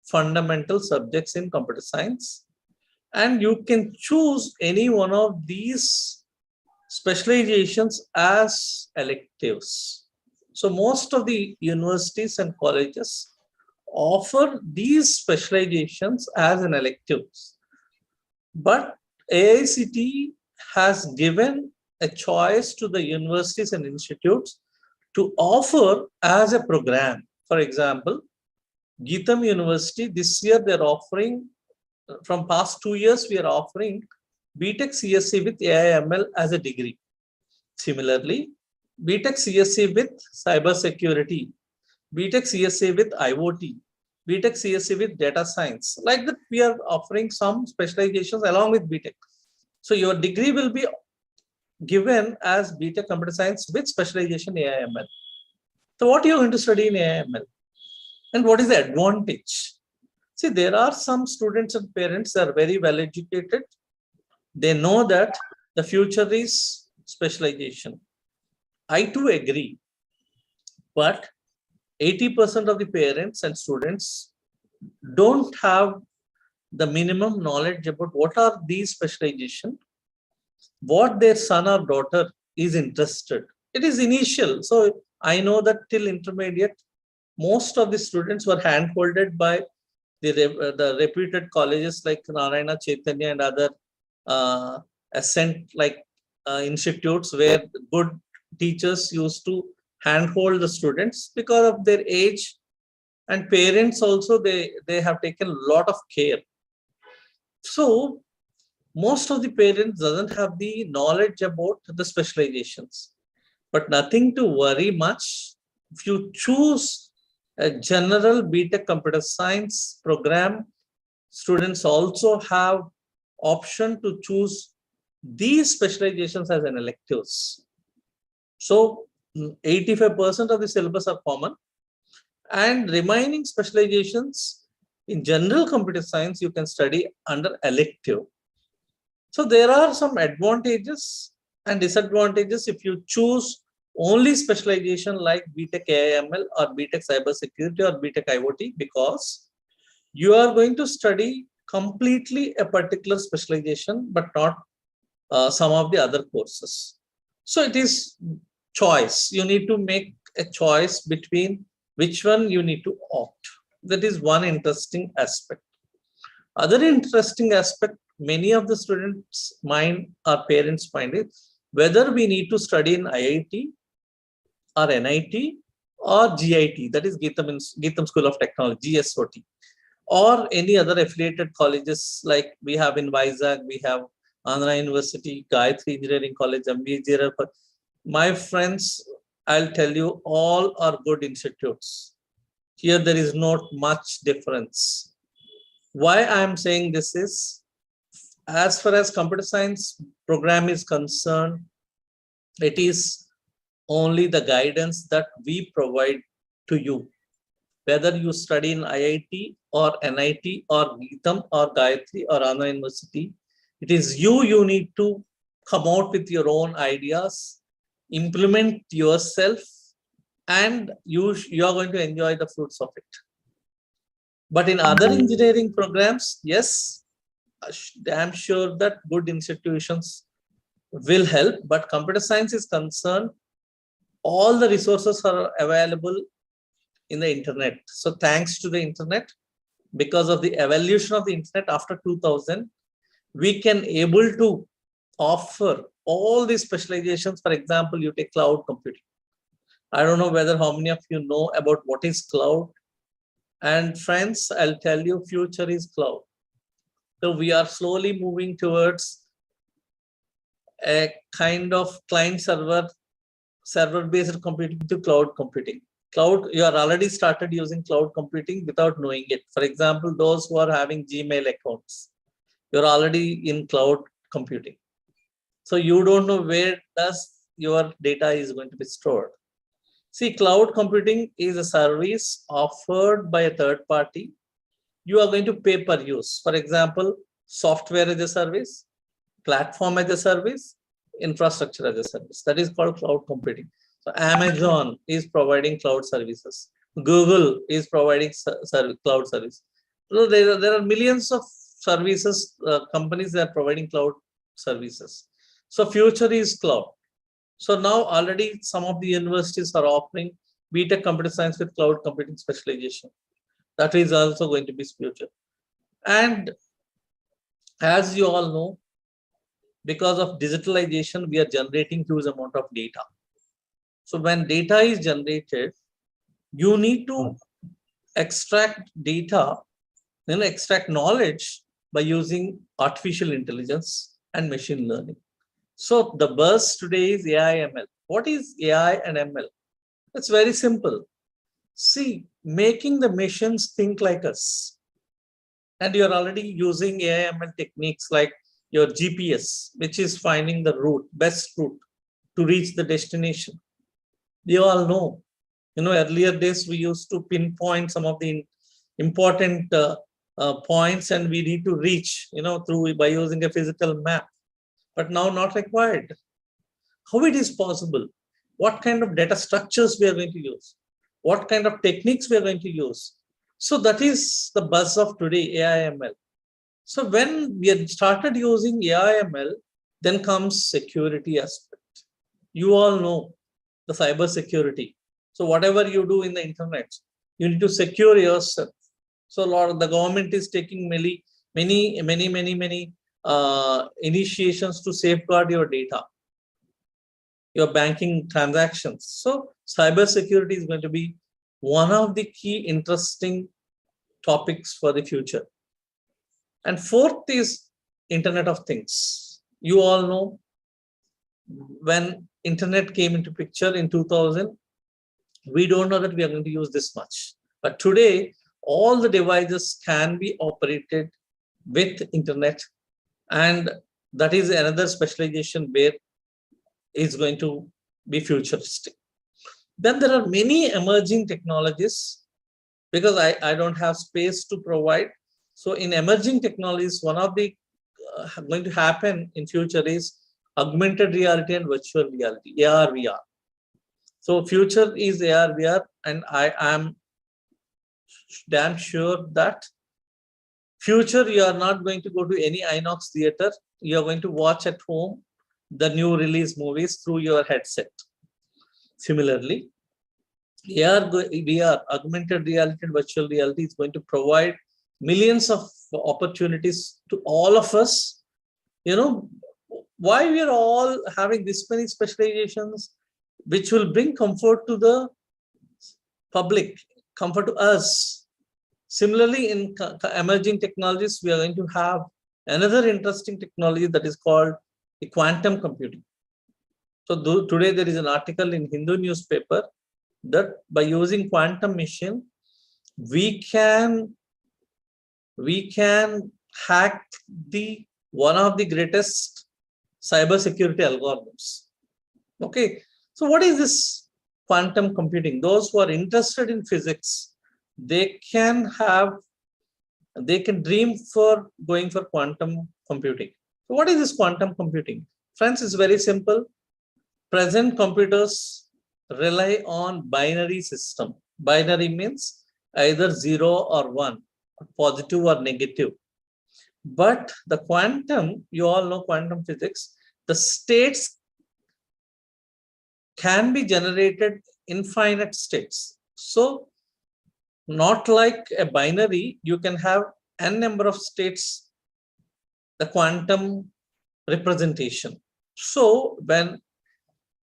fundamental subjects in computer science, and you can choose any one of these specializations as electives. So most of the universities and colleges offer these specializations as an electives, but AICTE has given a choice to the universities and institutes to offer as a program. For example, Geetham University, this year they're offering, from past 2 years, we are offering BTech CSC with AI/ML as a degree. Similarly, BTech CSC with cybersecurity BTech CSA with IoT, BTech CSA with data science. Like that, we are offering some specializations along with BTech. So your degree will be given as BTech Computer Science with specialization AI/ML. So what are you going to study in AI/ML? And what is the advantage? See, there are some students and parents that are very well educated. They know that the future is specialization. I too agree. But 80% of the parents and students don't have the minimum knowledge about what are these specialization, what their son or daughter is interested. It is initial. So I know that till intermediate, most of the students were hand-holded by the reputed colleges like Narayana, Chaitanya, and other ascent like institutes where good teachers used to handhold the students because of their age, and parents also they have taken a lot of care. So most of the parents doesn't have the knowledge about the specializations, but nothing to worry much. If you choose a general BTech Computer Science program, students also have option to choose these specializations as an electives. So 85% of the syllabus are common, and remaining specializations in general computer science you can study under elective. So there are some advantages and disadvantages if you choose only specialization like BTech AI/ML or BTech Cybersecurity or BTech IoT, because you are going to study completely a particular specialization but not some of the other courses. So it is choice. You need to make a choice between which one you need to opt. That is one interesting aspect. Other interesting aspect, many of the students mind or parents mind it, whether we need to study in IIT or NIT or GIT, that is Geetham School of Technology, GSOT, or any other affiliated colleges like we have in Vizag, we have Andhra University, Gayatri Engineering College, MBA. My friends, I'll tell you, all are good institutes. Here there is not much difference. Why I am saying this is, as far as computer science program is concerned, it is only the guidance that we provide to you. Whether you study in IIT or NIT or Geetham or Gayatri or Andhra University, it is you need to come out with your own ideas, implement yourself, and you are going to enjoy the fruits of it. But in other engineering programs, yes, I'm sure that good institutions will help, but computer science is concerned, all the resources are available in the internet. So thanks to the internet, because of the evolution of the internet after 2000, we can able to offer all these specializations. For example, you take cloud computing. I don't know whether how many of you know about what is cloud. And friends, I'll tell you, future is cloud. So we are slowly moving towards a kind of client server-based computing to cloud computing. Cloud, you are already started using cloud computing without knowing it. For example, those who are having Gmail accounts, you're already in cloud computing. So you don't know where does your data is going to be stored. See, cloud computing is a service offered by a third party. You are going to pay per use. For example, software as a service, platform as a service, infrastructure as a service. That is called cloud computing. So Amazon is providing cloud services. Google is providing cloud service. So there are millions of services, companies that are providing cloud services. So future is cloud. So now already some of the universities are offering BTech Computer Science with cloud computing specialization. That is also going to be future. And as you all know, because of digitalization, we are generating huge amount of data. So when data is generated, you need to extract data, then extract knowledge by using artificial intelligence and machine learning. So the buzz today is AI/ML. What is AI and ML? It's very simple. See, making the machines think like us. And you're already using AI/ML techniques like your GPS, which is finding the best route to reach the destination. You all know, earlier days we used to pinpoint some of the important points, and we need to reach, through by using a physical map. But now not required. How it is possible? What kind of data structures we are going to use? What kind of techniques we are going to use? So that is the buzz of today, AI/ML. So when we had started using AI/ML, then comes security aspect. You all know the cyber security. So whatever you do in the internet, you need to secure yourself. So the government is taking many initiations to safeguard your data, your banking transactions. So cyber security is going to be one of the key interesting topics for the future. And fourth is Internet of Things. You all know when internet came into picture in 2000, we don't know that we are going to use this much. But today, all the devices can be operated with internet, and that is another specialization where is going to be futuristic. Then there are many emerging technologies, because I don't have space to provide. So in emerging technologies, one of the going to happen in future is augmented reality and virtual reality, AR, VR. So future is AR, VR, and I am damn sure that future you are not going to go to any INOX theater. You are going to watch at home the new release movies through your headset. Similarly, AR, VR, augmented reality and virtual reality is going to provide millions of opportunities to all of us. Why we are all having this many specializations, which will bring comfort to the public, comfort to us. Similarly, in emerging technologies, we are going to have another interesting technology that is called the quantum computing. So today there is an article in Hindu newspaper that by using quantum machine, we can hack one of the greatest cybersecurity algorithms. Okay, so what is this quantum computing? Those who are interested in physics, they can dream for going for quantum computing. So what is this quantum computing? Friends, it's very simple. Present computers rely on binary system. Binary means either 0 or 1, positive or negative. But the quantum, you all know quantum physics, the states can be generated infinite states. So not like a binary, you can have n number of states, the quantum representation. So when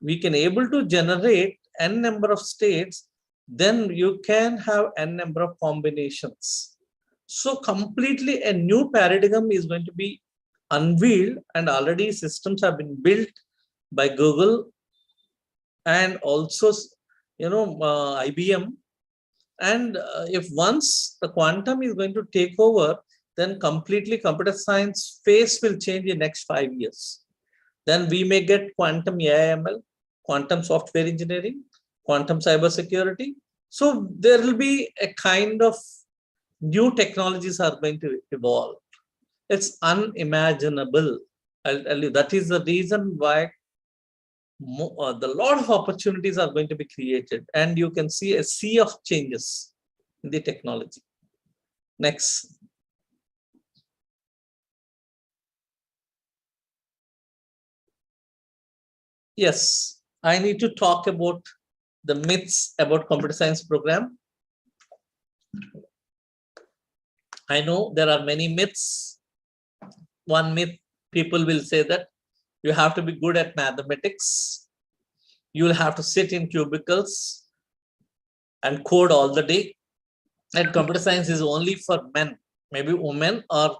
we can able to generate n number of states, then you can have n number of combinations. So completely a new paradigm is going to be unveiled, and already systems have been built by Google and also IBM. And if once the quantum is going to take over, then completely computer science face will change in next 5 years. Then we may get quantum AI/ML, quantum software engineering, quantum cybersecurity. So there will be a kind of new technologies are going to evolve. It's unimaginable. I'll tell you, that is the reason why the lot of opportunities are going to be created, and you can see a sea of changes in the technology. Next. Yes, I need to talk about the myths about computer science program. I know there are many myths. One myth, people will say that you have to be good at mathematics. You will have to sit in cubicles and code all the day. And computer science is only for men, maybe women, or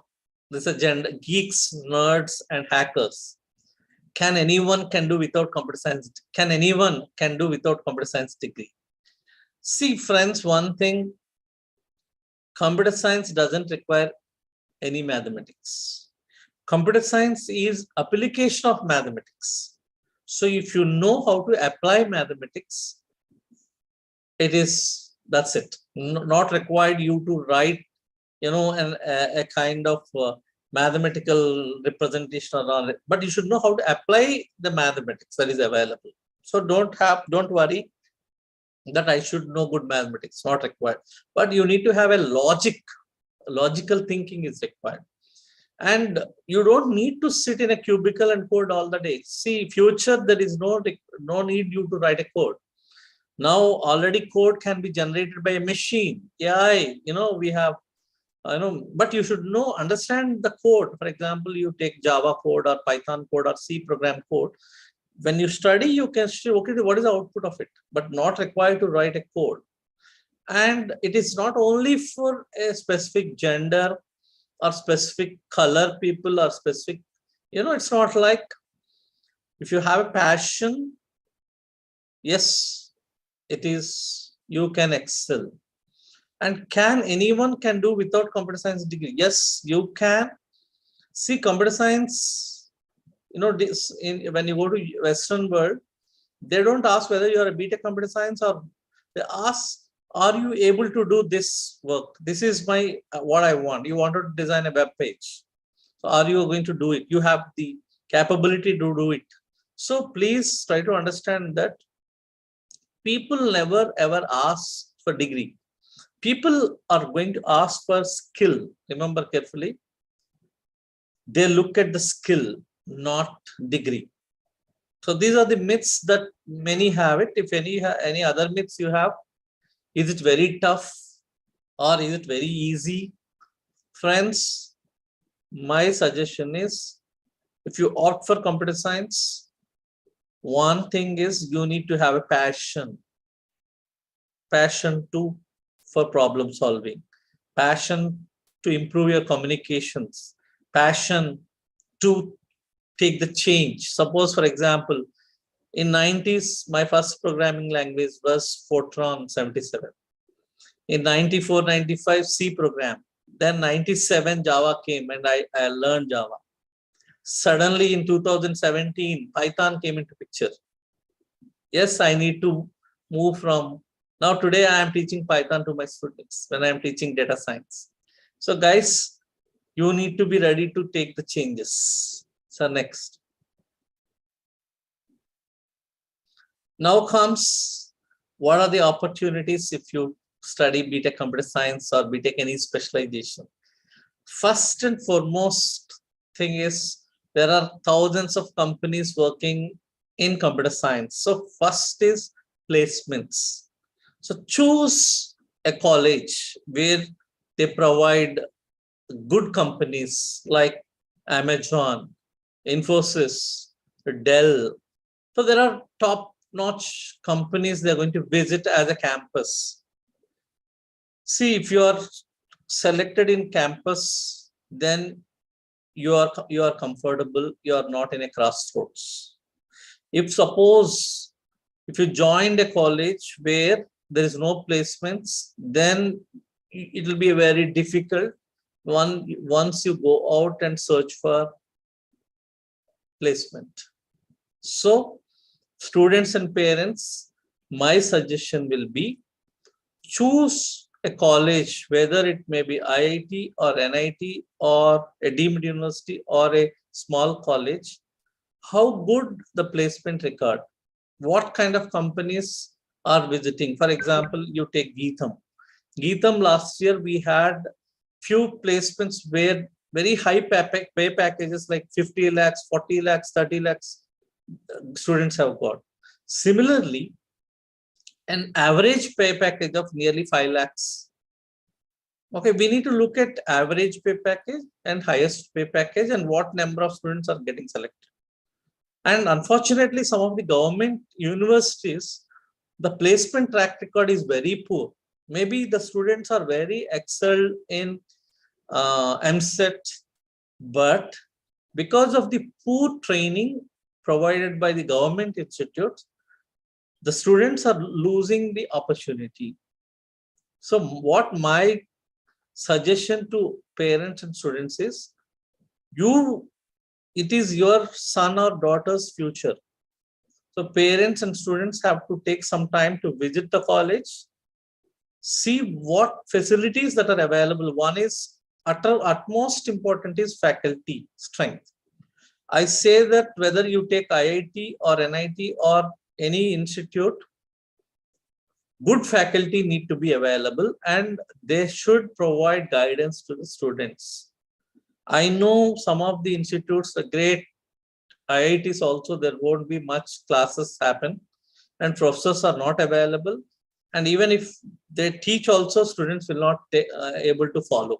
this is gender, geeks, nerds, and hackers. Can anyone can do without computer science? Can anyone can do without computer science degree? See, friends, one thing, computer science doesn't require any mathematics. Computer science is application of mathematics. So if you know how to apply mathematics, that's it. Not required you to write, a kind of mathematical representation around it, but you should know how to apply the mathematics that is available. So don't worry that I should know good mathematics, not required. But you need to have a logical thinking is required. And you don't need to sit in a cubicle and code all the day. See, future, there is no need you to write a code. Now already code can be generated by a machine. AI, we have, but you should understand the code. For example, you take Java code or Python code or C program code. When you study, you can see, okay, what is the output of it, but not required to write a code. And it is not only for a specific gender or specific color people or specific, it's not like, if you have a passion, yes, it is, you can excel. And can anyone can do without computer science degree? Yes, you can. See, computer science, when you go to Western world, they don't ask whether you are a BTech computer science, or they ask, are you able to do this work? This is what I want. You want to design a web page. So are you going to do it? You have the capability to do it. So please try to understand that people never ever ask for degree. People are going to ask for skill. Remember carefully. They look at the skill, not degree. So these are the myths that many have it. If any other myths you have, is it very tough or is it very easy? Friends, my suggestion is, if you opt for computer science, one thing is you need to have a passion for problem solving, passion to improve your communications, passion to take the change. Suppose, for example, in 90s, my first programming language was Fortran 77. In 94, 95, C program. Then 97, Java came and I learned Java. Suddenly in 2017, Python came into picture. Yes, I need to move from, now today I am teaching Python to my students when I am teaching data science. So guys, you need to be ready to take the changes. So next. Now comes, what are the opportunities if you study BTech computer science or BTech any specialization? First and foremost thing is, there are thousands of companies working in computer science. So first is placements. So choose a college where they provide good companies like Amazon, Infosys, Dell. So there are top-notch companies they're going to visit as a campus. See, if you are selected in campus, then you are comfortable, you are not in a crossroads. If you joined a college where there is no placements, then it will be very difficult once you go out and search for placement. So students and parents, my suggestion will be, choose a college, whether it may be IIT or NIT or a deemed university or a small college. How good the placement record, what kind of companies are visiting. For example, you take Geetham last year, we had few placements where very high pay packages like 50 lakhs, 40 lakhs, 30 lakhs students have got. Similarly, an average pay package of nearly 5 lakhs. Okay, we need to look at average pay package and highest pay package and what number of students are getting selected. And unfortunately, some of the government universities, the placement track record is very poor. Maybe the students are very excelled in MSET, but because of the poor training provided by the government institutes, the students are losing the opportunity. So what my suggestion to parents and students is, it is your son or daughter's future. So parents and students have to take some time to visit the college, see what facilities that are available. One is utmost important is faculty strength. I say that whether you take IIT or NIT or any institute, good faculty need to be available and they should provide guidance to the students. I know some of the institutes, the great IITs also, there won't be much classes happen and professors are not available. And even if they teach also, students will not able to follow.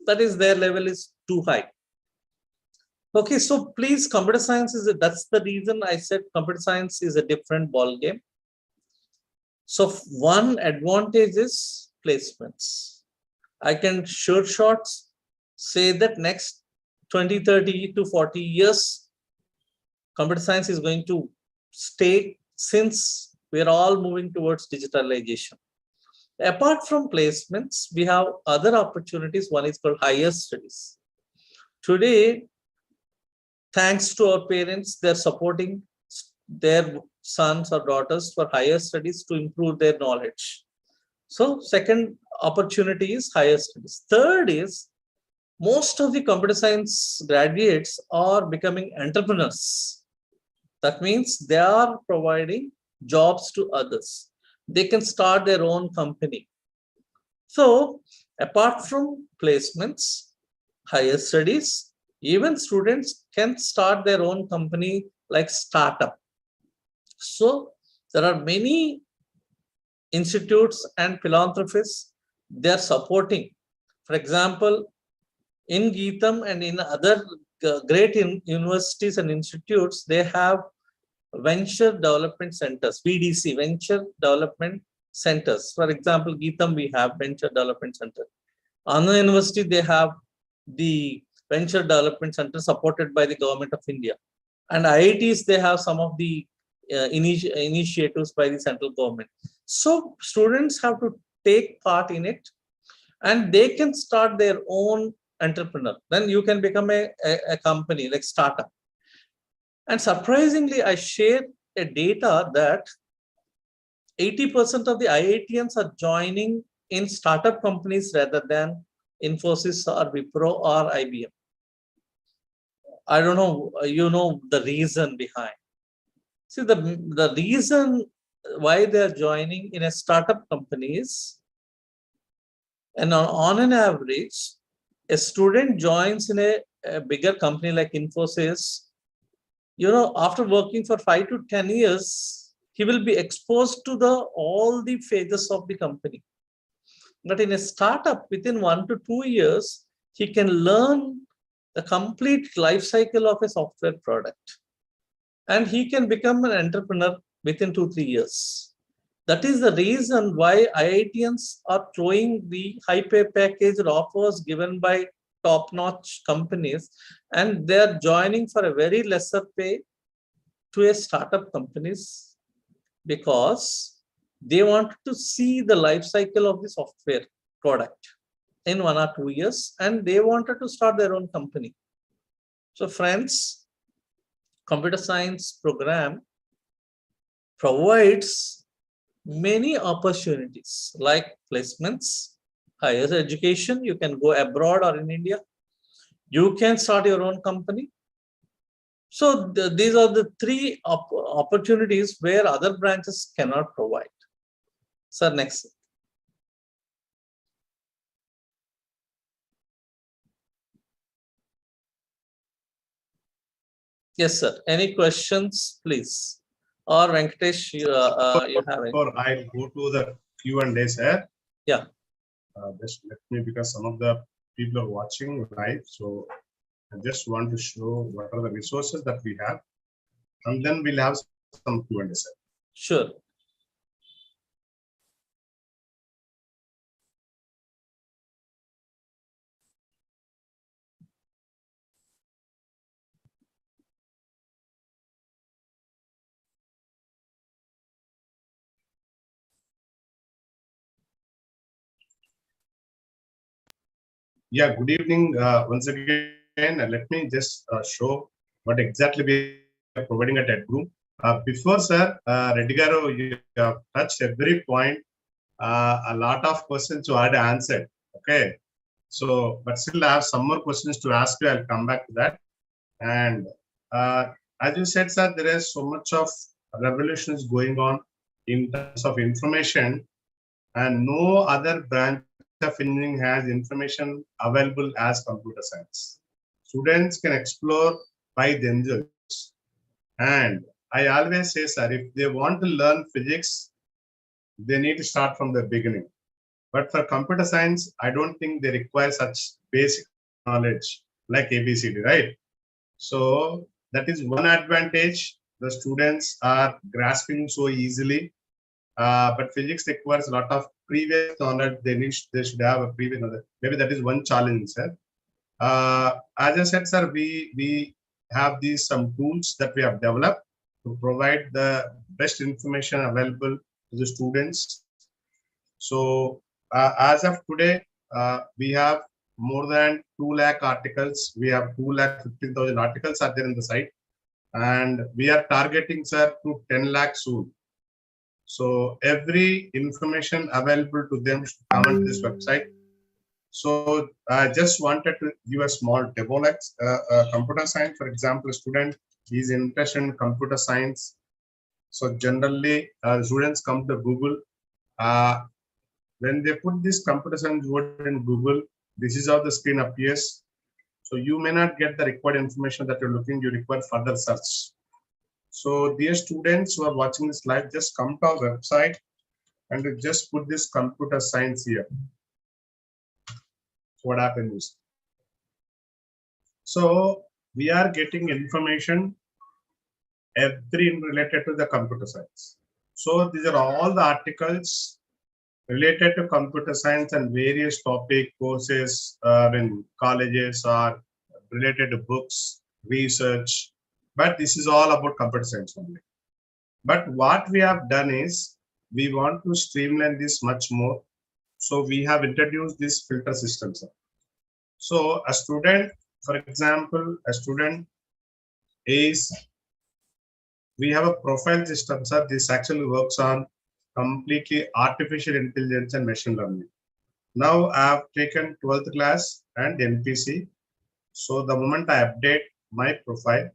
That is, their level is too high. Okay, so please, computer science that's the reason I said computer science is a different ball game. So one advantage is placements. I can shots say that next 20, 30 to 40 years, computer science is going to stay, since we're all moving towards digitalization. Apart from placements, we have other opportunities. One is called higher studies. Today, thanks to our parents, they're supporting their sons or daughters for higher studies to improve their knowledge. So second opportunity is higher studies. Third is, most of the computer science graduates are becoming entrepreneurs. That means they are providing jobs to others. They can start their own company. So apart from placements, higher studies, even students can start their own company like startup. So there are many institutes and philanthropists, they are supporting. For example, in Geetham and in other great universities and institutes, they have venture development centers, VDC, venture development centers. For example, Geetham, we have venture development center. Anna University, they have the venture development center supported by the government of India. And IITs, they have some of the initiatives by the central government. So students have to take part in it and they can start their own entrepreneur. Then you can become a company like startup. And surprisingly, I shared a data that 80% of the IITians are joining in startup companies rather than Infosys or Wipro or IBM. I don't know, you know the reason behind. See, the reason why they are joining in a startup company is, and on an average, a student joins in a bigger company like Infosys, you know, after working for 5 to 10 years, he will be exposed to all the phases of the company. But in a startup, within 1 to 2 years, he can learn the complete life cycle of a software product. And he can become an entrepreneur within 2-3 years. That is the reason why IITians are throwing the high pay package offers given by top-notch companies, and they are joining for a very lesser pay to a startup companies because they want to see the life cycle of the software product in 1 or 2 years, and they wanted to start their own company. So friends, computer science program provides many opportunities like placements, higher education, you can go abroad or in India, you can start your own company. So these are the three opportunities where other branches cannot provide. Sir, next. Yes, sir. Any questions, please? Or Venkatesh, you have any? Or I'll go to the Q&A, sir. Yeah. Just let me, because some of the people are watching live, so I just want to show what are the resources that we have, and then we'll have some Q&A, sir. Sure. Yeah, good evening once again. Let me just show what exactly we are providing at EdGroom. Before, sir, Reddy Garu, you have touched every point. A lot of questions you had answered. Okay. So, but still I have some more questions to ask you. I'll come back to that. And uh, as you said, sir, there is so much of revolutions going on in terms of information, and no other branch of engineering has information available as computer science. Students can explore by themselves. And I always say, sir, if they want to learn physics, they need to start from the beginning. But for computer science, I don't think they require such basic knowledge like ABCD, right? So that is one advantage. The students are grasping so easily. But physics requires a lot of previous knowledge. They should have a previous knowledge. Maybe that is one challenge, sir. As I said, sir, we have these some tools that we have developed to provide the best information available to the students. So as of today, we have more than 2 lakh articles. We have 2,15,000 articles are there in the site, and we are targeting, sir, to 10 lakh soon. So every information available to them should come onto this website. So I just wanted to give a small demo, like computer science. For example, a student is interested in computer science. So generally, students come to Google. When they put this computer science word in Google, this is how the screen appears. So you may not get the required information that you're looking. You require further search. So dear students who are watching this live, just come to our website and you just put this computer science here. So what happens? So we are getting information every related to the computer science. So these are all the articles related to computer science and various topic courses in colleges or related to books, research. But this is all about computer science only. But what we have done is we want to streamline this much more. So we have introduced this filter system, sir. So a student, for example, a student is, we have a profile system, sir. This actually works on completely artificial intelligence and machine learning. Now I have taken 12th class and MPC. So the moment I update my profile,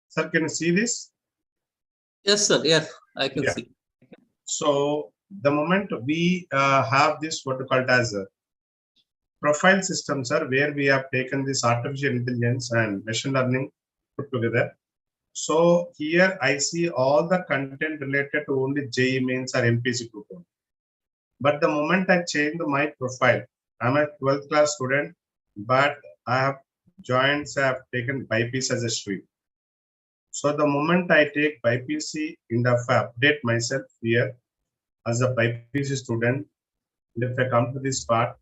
sir, can you see this? Yes, sir. Yes, I can Yeah. see. So the moment we have this what we call as a profile system, sir, where we have taken this artificial intelligence and machine learning put together. So here I see all the content related to only JEE mains or MPC group. But the moment I change my profile, I'm a 12th class student, but I have joined, so I have taken BIPC as a stream. So the moment I take BIPC, in the update myself here as a BIPC student, and if I come to this part,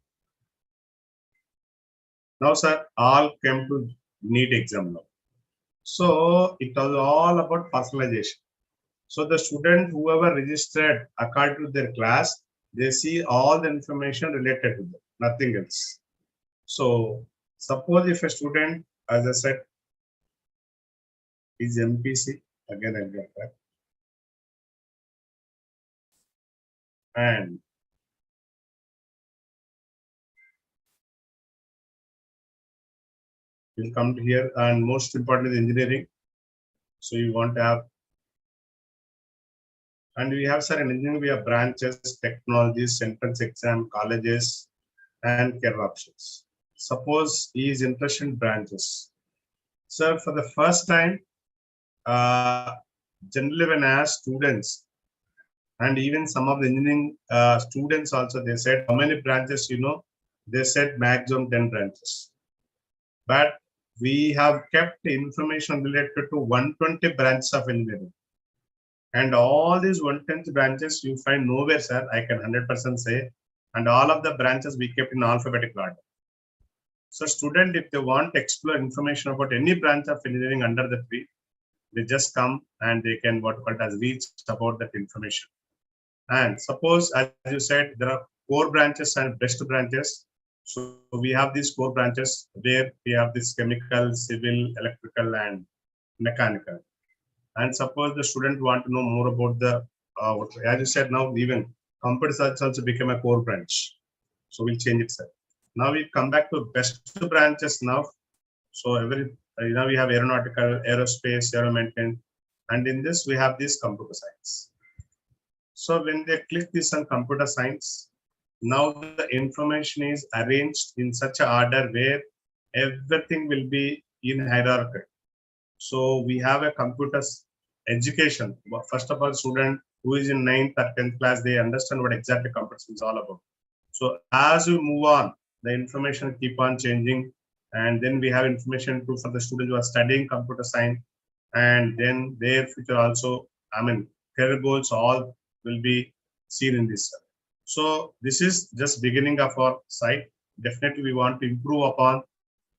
now sir, all came to NEET exam now. So it was all about personalization. So the student, whoever registered according to their class, they see all the information related to them, nothing else. So suppose if a student, as I said, is MPC, again I'll get that. And we'll come to here, and most important is engineering. So you want to have, and we have, sir, in engineering, we have branches, technologies, entrance exam, colleges, and career options. Suppose he is interested in branches. Sir, for the first time, generally when I ask students, and even some of the engineering students also, they said, how many branches you know? They said maximum 10 branches. But we have kept information related to 120 branches of engineering. And all these 110 branches you find nowhere, sir, I can 100% say. And all of the branches we kept in alphabetical order. So student, if they want to explore information about any branch of engineering under the tree, they just come and they can what called as reach about that information. And suppose, as you said, there are core branches and best branches. So we have these core branches where we have this chemical, civil, electrical, and mechanical. And suppose the student want to know more about the, as you said, now even computer science also became a core branch. So we'll change it, sir. Now we come back to best branches now. So now we have aeronautical, aerospace, aero maintenance, and in this we have this computer science. So when they click this on computer science, now the information is arranged in such a order where everything will be in hierarchy. So we have a computer education. First of all, student who is in 9th or 10th class, they understand what exactly computer science is all about. So as we move on, the information keep on changing, and then we have information too for the students who are studying computer science, and then their future also, I mean, career goals all will be seen in this. So this is just beginning of our site. Definitely we want to improve upon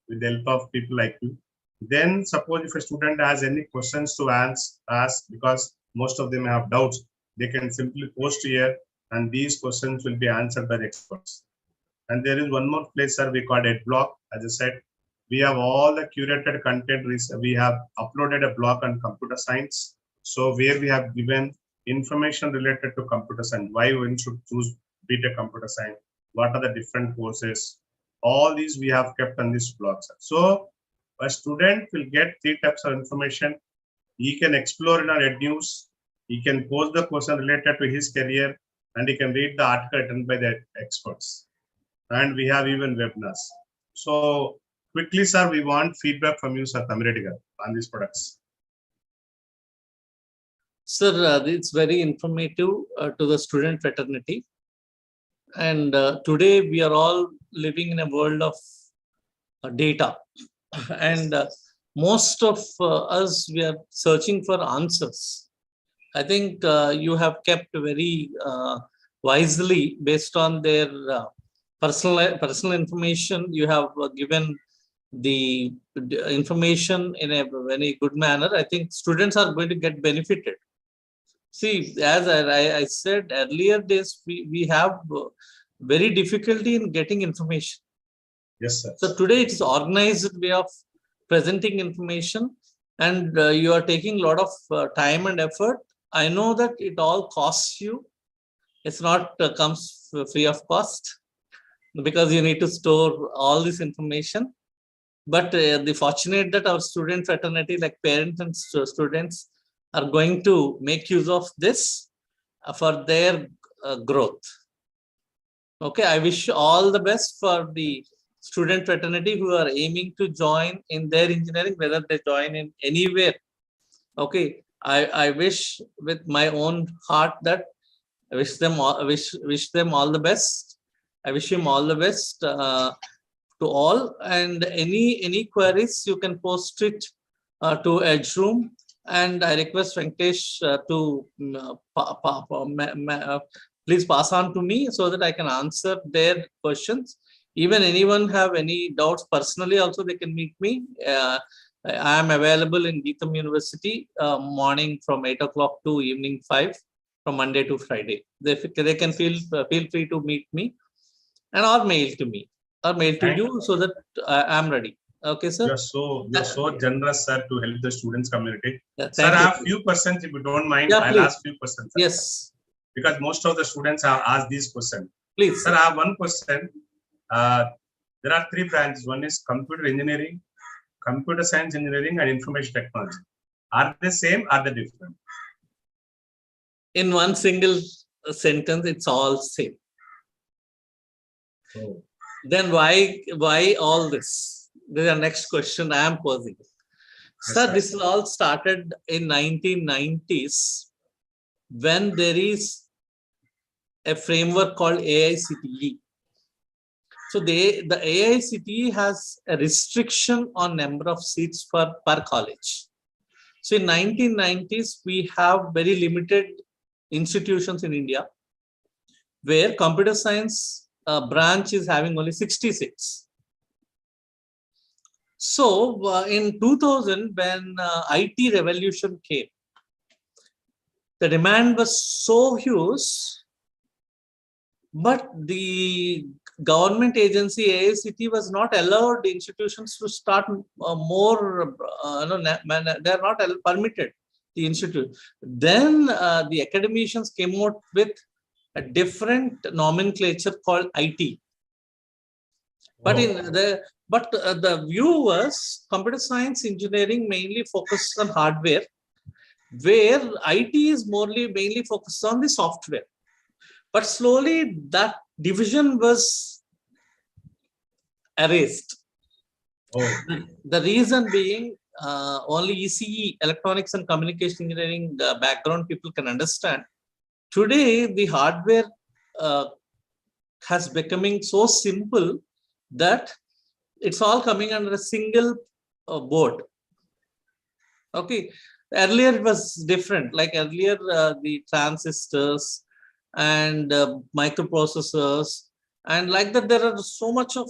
with the help of people like you. Then suppose if a student has any questions to ask, because most of them have doubts, they can simply post here and these questions will be answered by the experts. And there is one more place, sir, we call it blog. As I said, we have all the curated content. We have uploaded a blog on computer science. So where we have given information related to computer science, why one should choose BTech computer science, what are the different courses, all these we have kept on this blog, sir. So a student will get 3 types of information. He can explore in our Ed News, he can post the question related to his career, and he can read the article written by the experts. And we have even webinars. So quickly, sir, we want feedback from you, sir, Thammi Reddy, on these products. Sir, it's very informative to the student fraternity. And today we are all living in a world of data. And most of us, we are searching for answers. I think you have kept very wisely based on their personal information. You have given the information in a very good manner. I think students are going to get benefited. See, as I said earlier days, we have very difficulty in getting information. Yes, sir. So today it is organized way of presenting information, and you are taking a lot of time and effort. I know that it all costs you. It's not comes free of cost, because you need to store all this information. But the fortunate that our student fraternity, like parents and students, are going to make use of this for their growth. Okay, I wish all the best for the student fraternity who are aiming to join in their engineering, whether they join in anywhere. Okay, I wish with my own heart that I wish them all the best. I wish him all the best to all. And any queries, you can post it to Edge Room. And I request Venkatesh to please pass on to me so that I can answer their questions. Even anyone have any doubts personally, also they can meet me. I am available in Geetham University morning from 8 o'clock to evening 5, from Monday to Friday. They can feel free to meet me, and or mail to me, or mail to you, so that I am ready. Okay, sir. You're so generous, sir, to help the students community. Yeah, sir, I have few questions, if you don't mind. Yeah, I'll please. ask few questions. Sir. Yes. Because most of the students have asked these questions. Please. Sir, I have one question. There are 3 branches. One is computer engineering, computer science engineering, and information technology. Are they same? Are they different? In one single sentence, it's all same. Oh. Then why all this? This is the next question I am posing. Yes, sir, this all started in 1990s, when there is a framework called AICTE. So the AICTE has a restriction on number of seats per college. So in 1990s, we have very limited institutions in India where computer science branch is having only 60 seats. So in 2000, when IT revolution came, the demand was so huge, but the government agency AICT was not allowed institutions to start more. They are not permitted the institute. Then the academicians came out with a different nomenclature called IT. But the view was computer science engineering mainly focused on hardware, where IT is mainly focused on the software. But slowly that division was erased. The reason being, only ECE, electronics and communication engineering background people can understand. Today, the hardware has becoming so simple that it's all coming under a single board. Okay. Earlier it was different. Like earlier, the transistors and microprocessors, and like that, there are so much of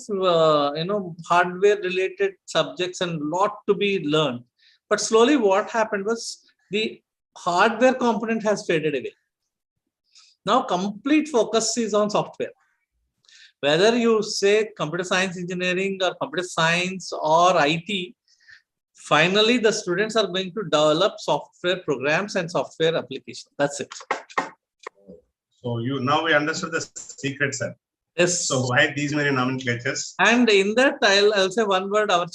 hardware related subjects and lot to be learned. But slowly, what happened was the hardware component has faded away. Now, complete focus is on software. Whether you say computer science engineering or computer science or IT, finally, the students are going to develop software programs and software applications. That's it. So now we understood the secret, sir. Yes. So why these many nomenclatures? And in that, I'll say one word. Our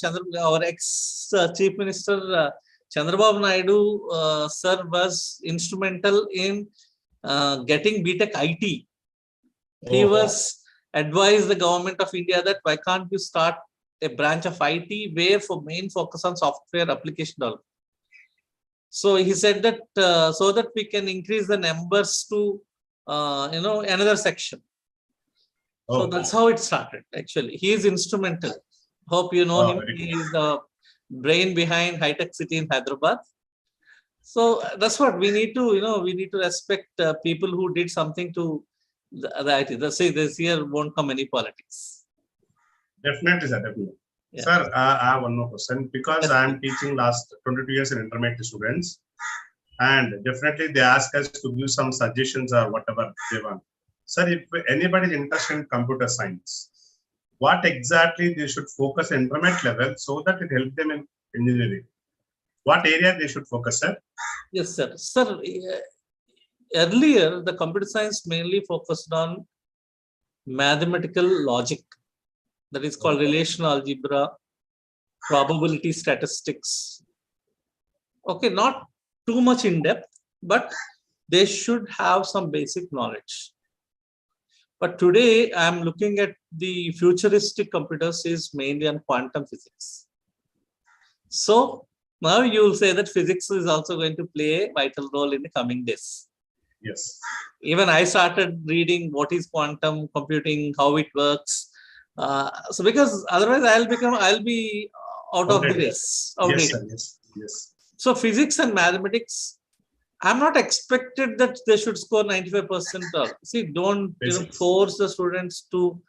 ex Chief Minister Chandrababu Naidu sir was instrumental in getting BTech IT. He was advised the government of India that why can't you start a branch of IT where for main focus on software application development. So he said that so that we can increase the numbers to another section. So that's how it started. Actually, he is instrumental. Hope you know him. He is the brain behind High Tech City in Hyderabad. So that's what we need to. We need to respect people who did something to the IT. Let's say this year won't come any politics. Definitely, sir. Definitely. Yeah. Sir, I have one more question because I am teaching last 22 years in intermediate students, and definitely they ask us to give some suggestions or whatever they want. Sir, if anybody is interested in computer science, what exactly they should focus at intermediate level so that it helps them in engineering? What area they should focus, sir? Yes, sir. Sir, earlier the computer science mainly focused on mathematical logic. That is called relational algebra, probability statistics. Okay, not too much in depth, but they should have some basic knowledge. But today I'm looking at the futuristic computers is mainly on quantum physics. So now you will say that physics is also going to play a vital role in the coming days. Yes. Even I started reading what is quantum computing, how it works. So because otherwise I'll be out of the race. Yes, sir. Yes. So physics and mathematics, I'm not expected that they should score 95%. See, don't force the students to.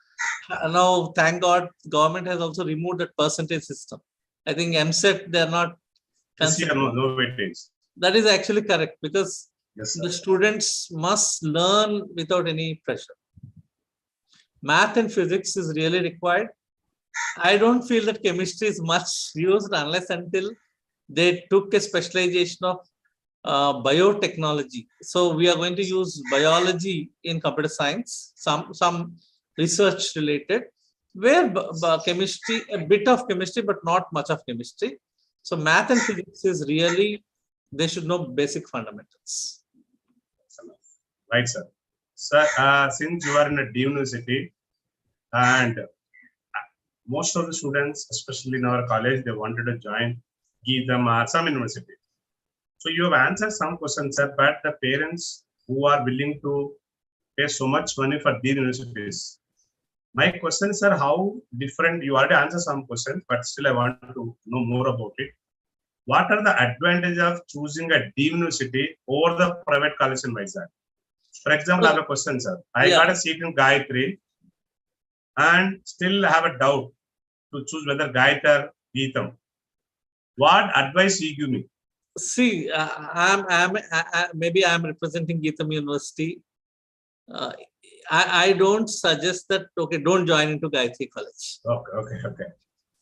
Now, thank God, government has also removed that percentage system. I think MSET, they're not. No weightage. That is actually correct because the students must learn without any pressure. Math and physics is really required. I don't feel that chemistry is much used unless until they took a specialization of biotechnology. So we are going to use biology in computer science, some research related, where chemistry, a bit of chemistry, but not much of chemistry. So math and physics is really, they should know basic fundamentals. Right, sir. Sir, since you are in a university, and most of the students, especially in our college, they wanted to join, give them some university. So you have answered some questions, sir, but the parents who are willing to pay so much money for these universities. My questions are how different, you already answered some questions, but still I want to know more about it. What are the advantages of choosing a deemed university over the private college in Vizag? For example, I have a question, sir. I got a seat in Gayatri and still have a doubt to choose whether Gayatri Geetam. What advice you give me? See, maybe I'm representing Geetam University. I don't suggest that, okay, don't join into Gayatri College. Okay.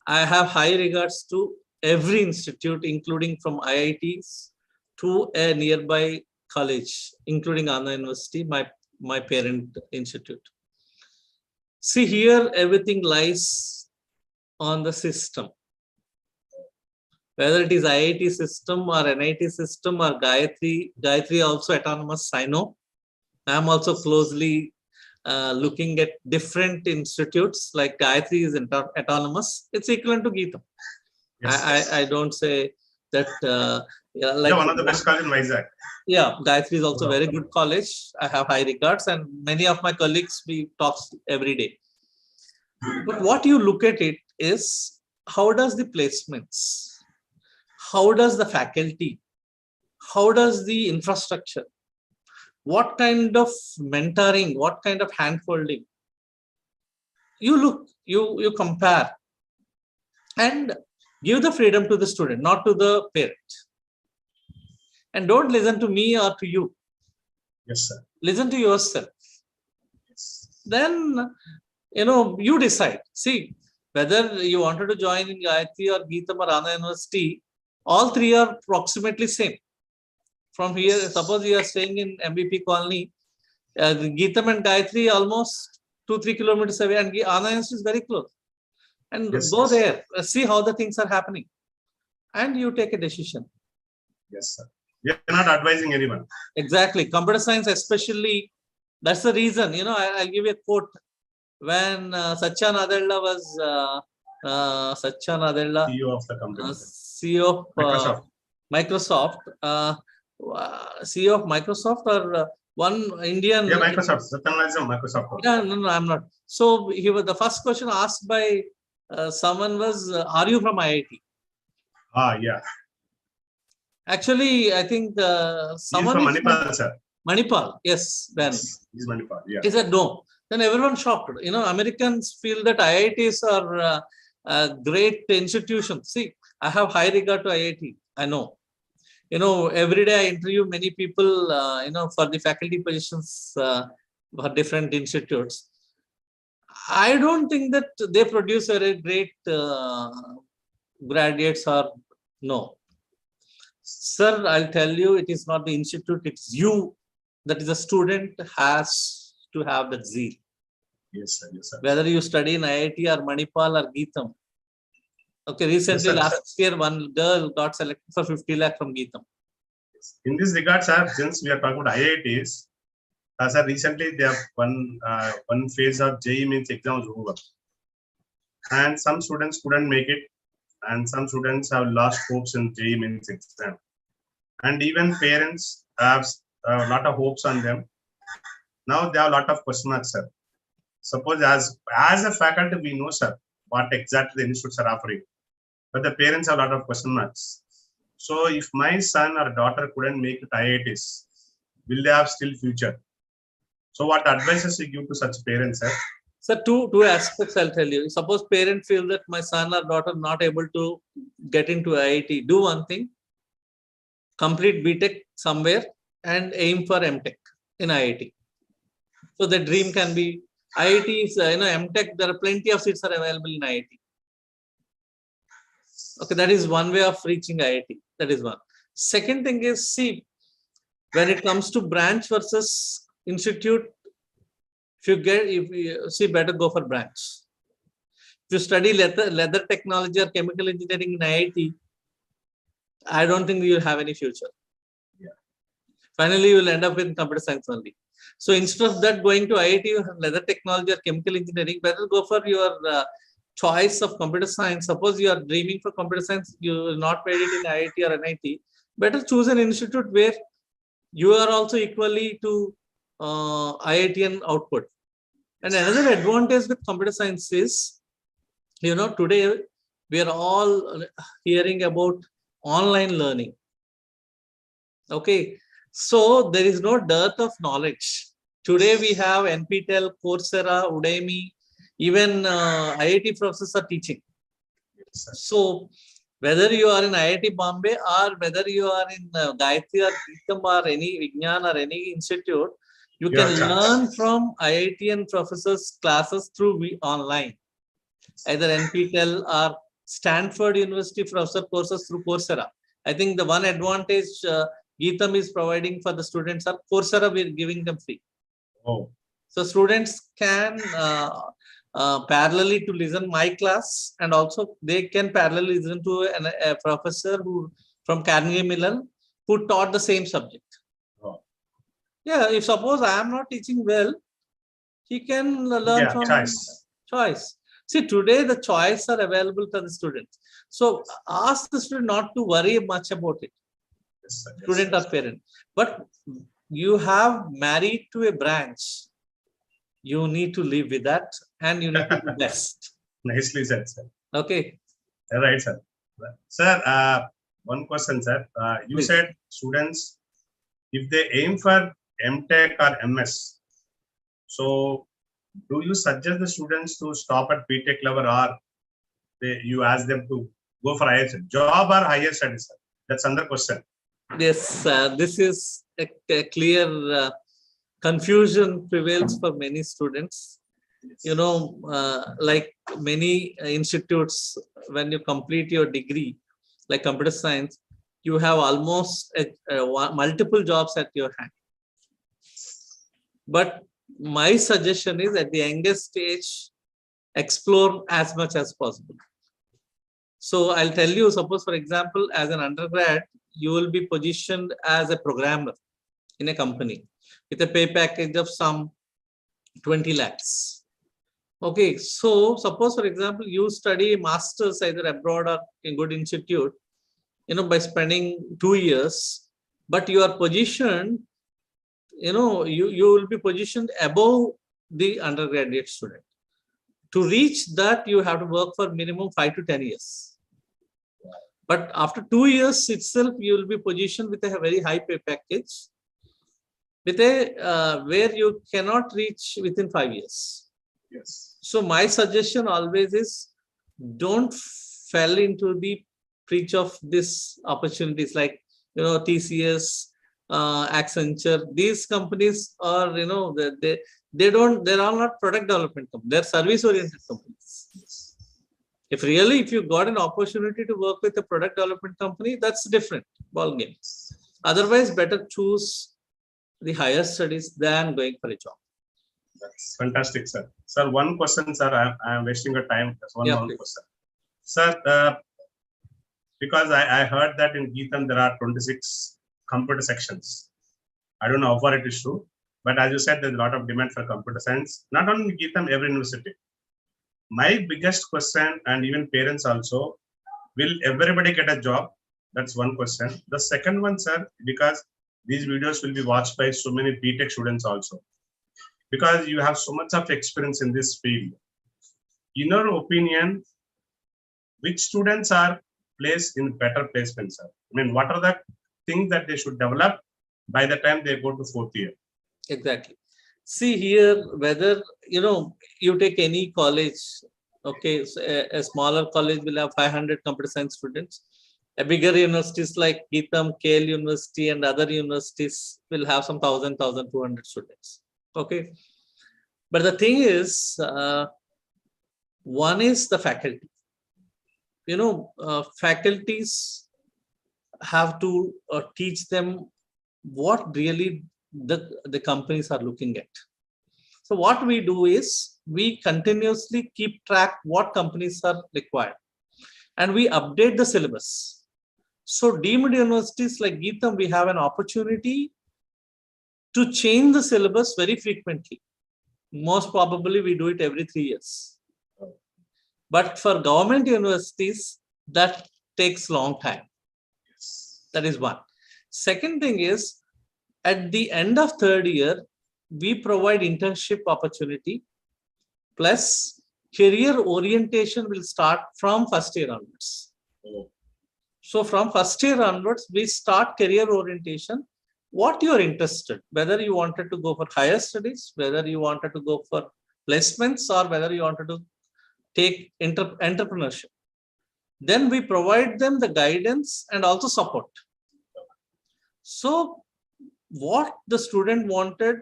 I have high regards to every institute, including from IITs to a nearby college, including Anna University, my parent institute. See, here everything lies on the system. Whether it is IIT system or NIT system or Gayatri also autonomous, I know. I'm also closely looking at different institutes, like Gayatri is autonomous. It's equivalent to Geetam. Yes. I don't say that. One of the best colleges in Vizag. Yeah, Gayatri is also very good college. I have high regards, and many of my colleagues, we talk every day. But what you look at it is, how does the placements, how does the faculty, how does the infrastructure, what kind of mentoring, what kind of handholding, you look, you compare, and give the freedom to the student, not to the parent. And don't listen to me or to you. Yes, sir. Listen to yourself. Yes. Then, you decide. See, whether you wanted to join in Gayatri or Geetam or Anna University, all three are approximately same. From here, suppose you are staying in MVP colony, Geetam and Gayatri almost 2-3 kilometers away, and Anna University is very close. And go there, see how the things are happening, and you take a decision. Yes, sir. We are not advising anyone. Exactly. Computer science, especially, that's the reason. I'll give you a quote. When Satya Nadella was Satya Nadella, CEO of the company. CEO of Microsoft. CEO of Microsoft, or one Indian. Yeah, Microsoft. Satya Nadella is Microsoft. Yeah, no, I'm not. So he was the first question asked by someone was, "Are you from IIT?" Yeah. Actually, I think someone from Manipal, sir. Manipal, yes. Then he's Manipal. Yeah. He said no. Then everyone shocked. Americans feel that IITs are great institutions. See, I have high regard to IIT. I know. Every day I interview many people, for the faculty positions for different institutes. I don't think that they produce very great graduates or no. Sir, I'll tell you, it is not the institute, it's you, that is a student, has to have that zeal. Yes, sir. Yes, sir. Whether you study in IIT or Manipal or Geetam. Okay, recently, last year, one girl got selected for 50 lakh from Geetam. In this regard, sir, since we are talking about IITs, sir, recently they have one phase of JEE means exams over. And some students couldn't make it. And some students have lost hopes in JEE means exam. And even parents have a lot of hopes on them. Now they have a lot of question marks, sir. Suppose as a faculty, we know, sir, what exactly the institutes are offering. But the parents have a lot of question marks. So if my son or daughter couldn't make it IITs, will they have still future? So what advices you give to such parents, sir? So two aspects I'll tell you. Suppose parent feel that my son or daughter not able to get into IIT, do one thing, complete BTech somewhere and aim for MTech in IIT. So the dream can be IIT is, MTech, there are plenty of seats are available in IIT. Okay, that is one way of reaching IIT. That is one. Second thing is, see, when it comes to branch versus institute, if you see, better go for branch. If you study leather technology or chemical engineering in IIT, I don't think you will have any future. Yeah. Finally, you will end up in computer science only. So instead of that, going to IIT, leather technology or chemical engineering, better go for your choice of computer science. Suppose you are dreaming for computer science, you will not made it in IIT or NIT. Better choose an institute where you are also equally to IITian output. And another advantage with computer science is, today we are all hearing about online learning. Okay, so there is no dearth of knowledge. Today we have NPTEL, Coursera, Udemy, even IIT professors are teaching. So whether you are in IIT Bombay or whether you are in Gayatri or Geetam or any Vignan or any institute, you Your can choice. learn from IIT and professors' classes through online, either NPTEL or Stanford University professor courses through Coursera. I think the one advantage Geetam is providing for the students are Coursera, we're giving them free. Oh, So students can parallelly to listen my class, and also they can parallelly listen to a professor who from Carnegie Mellon who taught the same subject. oh. Yeah, if suppose I am not teaching well, he can learn Yeah, from choice. See, today the choice are available to the students. So ask the student not to worry much about it, Yes, sir. Yes, student sir. or parent. But you have married to a branch. You need to live with that and you need to do best. Nicely said, sir. Okay. Right, sir. Sir, one question, sir. You Please. said students, if they aim for MTech or MS, so do you suggest the students to stop at BTech level, or you ask them to go for higher job or higher studies, sir? That's another question. Yes, this is a clear confusion prevails for many students. You know, like many institutes, when you complete your degree, like computer science, you have almost multiple jobs at your hand. But my suggestion is at the youngest stage, explore as much as possible. So I'll tell you, suppose, for example, as an undergrad, you will be positioned as a programmer in a company with a pay package of some 20 lakhs. Okay, so suppose, for example, you study masters either abroad or in good institute, you know, by spending 2 years, but you are positioned, you know, you will be positioned above the undergraduate student. To reach that, you have to work for minimum 5 to 10 years. But after 2 years itself, you will be positioned with a very high pay package, with a where you cannot reach within 5 years. Yes. So my suggestion always is, don't fall into the preach of these opportunities like, you know, TCS, Accenture. These companies are, you know, they're all not product development companies. They're service oriented companies. If you got an opportunity to work with a product development company, that's different ball game. Otherwise, better choose the higher studies than going for a job. That's fantastic, sir. Sir, one question, sir. I'm wasting your time. Just one Yeah, please. question. Sir, because I heard that in Geetam there are 26 computer sections. I don't know how far it is true, but as you said, there's a lot of demand for computer science. Not only in Geetam, every university. My biggest question, and even parents also, will everybody get a job? That's one question. The second one, sir, because these videos will be watched by so many BTech students also, because you have so much of experience in this field. In your opinion, which students are placed in better placement, sir? I mean, what are the things that they should develop by the time they go to 4th year? Exactly. See here, whether, you know, you take any college, okay, so a smaller college will have 500 computer science students. A bigger universities like Geetam, KL University and other universities will have some 1,200 students. Okay. But the thing is, one is the faculty. You know, faculties have to teach them what really the companies are looking at. So what we do is we continuously keep track what companies are required and we update the syllabus. So deemed universities like Geetam, we have an opportunity to change the syllabus very frequently. Most probably we do it every 3 years. But for government universities, that takes long time. That is one. Second thing is, at the end of 3rd year, we provide internship opportunity, plus career orientation will start from 1st year onwards. So from 1st year onwards, we start career orientation. What you are interested, whether you wanted to go for higher studies, whether you wanted to go for placements, or whether you wanted to take entrepreneurship. then we provide them the guidance and also support. So what the student wanted,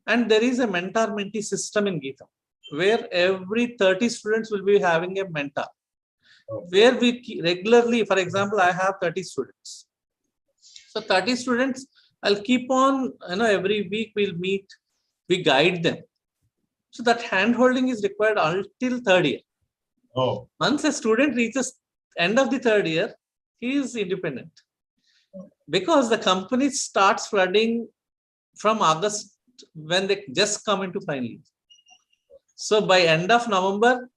and there is a mentor-mentee system in Geetham, where every 30 students will be having a mentor, where we regularly, for example, I have 30 students. So 30 students, I'll keep on, every week we'll meet, we guide them. So that hand-holding is required until third year. Oh, Once a student reaches end of the third year, he is independent. Because the company starts flooding from August when they just come into final year. So by end of November,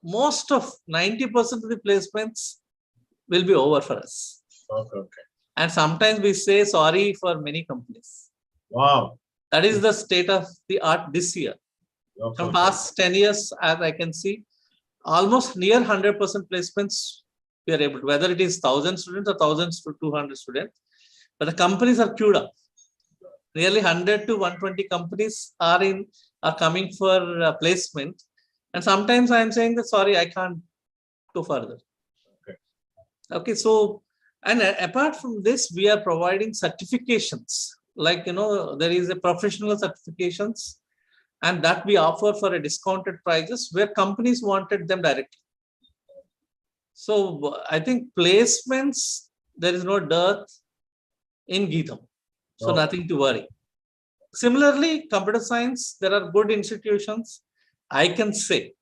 most of 90% of the placements will be over for us. okay. And sometimes we say sorry for many companies. Wow. That is the state of the art this year. Okay. From past 10 years, as I can see, almost near 100% placements we are able to, whether it is 1,000 students or 1,000 to 200 students, but the companies are queued up. Nearly 100 to 120 companies are coming for placement, and sometimes I am saying that sorry, I can't go further. Okay, so and apart from this, we are providing certifications. Like there is a professional certifications, and that we offer for a discounted prices where companies wanted them directly. So I think placements, there is no dearth in Geetham. So nothing to worry. Similarly, computer science, there are good institutions. I can say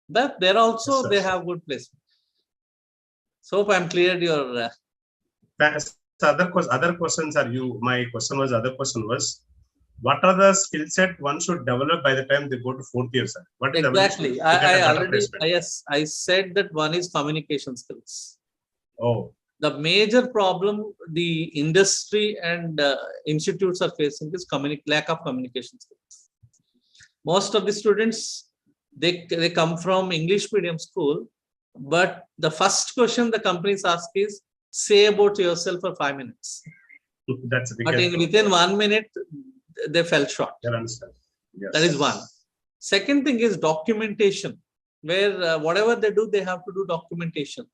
that there also they have good placement. So if I'm cleared your Other questions are you. My question was, other question was, what are the skill set one should develop by the time they go to fourth year, sir? What is exactly? I already, yes, I said that one is communication skills. Oh. The major problem the industry and institutes are facing is lack of communication skills. Most of the students, they come from English medium school, but the first question the companies ask is, say about yourself for 5 minutes. That's but within 1 minute, they fell short. Yes. That is one. Second thing is documentation, where whatever they do, they have to do documentation.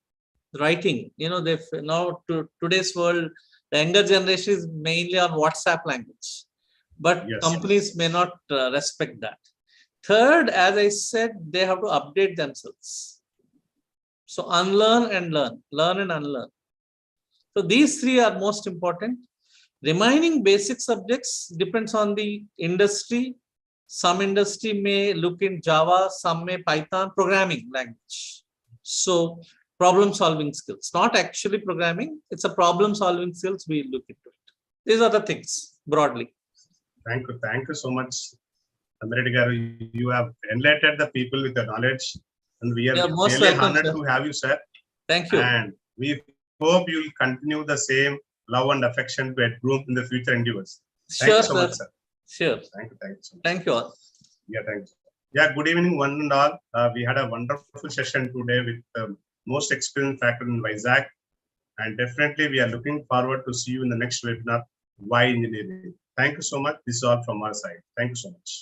Writing, they now today's world, the younger generation is mainly on WhatsApp language, but companies may not respect that. Third, as I said, they have to update themselves. So unlearn and learn, learn and unlearn. So these three are most important. Remaining basic subjects depends on the industry. Some industry may look in Java, some may Python, programming language. So problem solving skills, not actually programming, it's a problem solving skills we look into it. These are the things broadly. Thank you so much, Reddy garu. You have enlightened the people with the knowledge, and we are really honored to have you, sir. Thank you. And we hope you will continue the same love and affection to bloom in the future endeavors. Thank you so much, sir. Sure. Thank you so much. Thank you all. Yeah, thank you. Yeah, good evening, one and all. We had a wonderful session today with most experienced faculty in Vizag, and definitely we are looking forward to see you in the next webinar, Why Engineering. Thank you so much. This is all from our side. Thank you so much.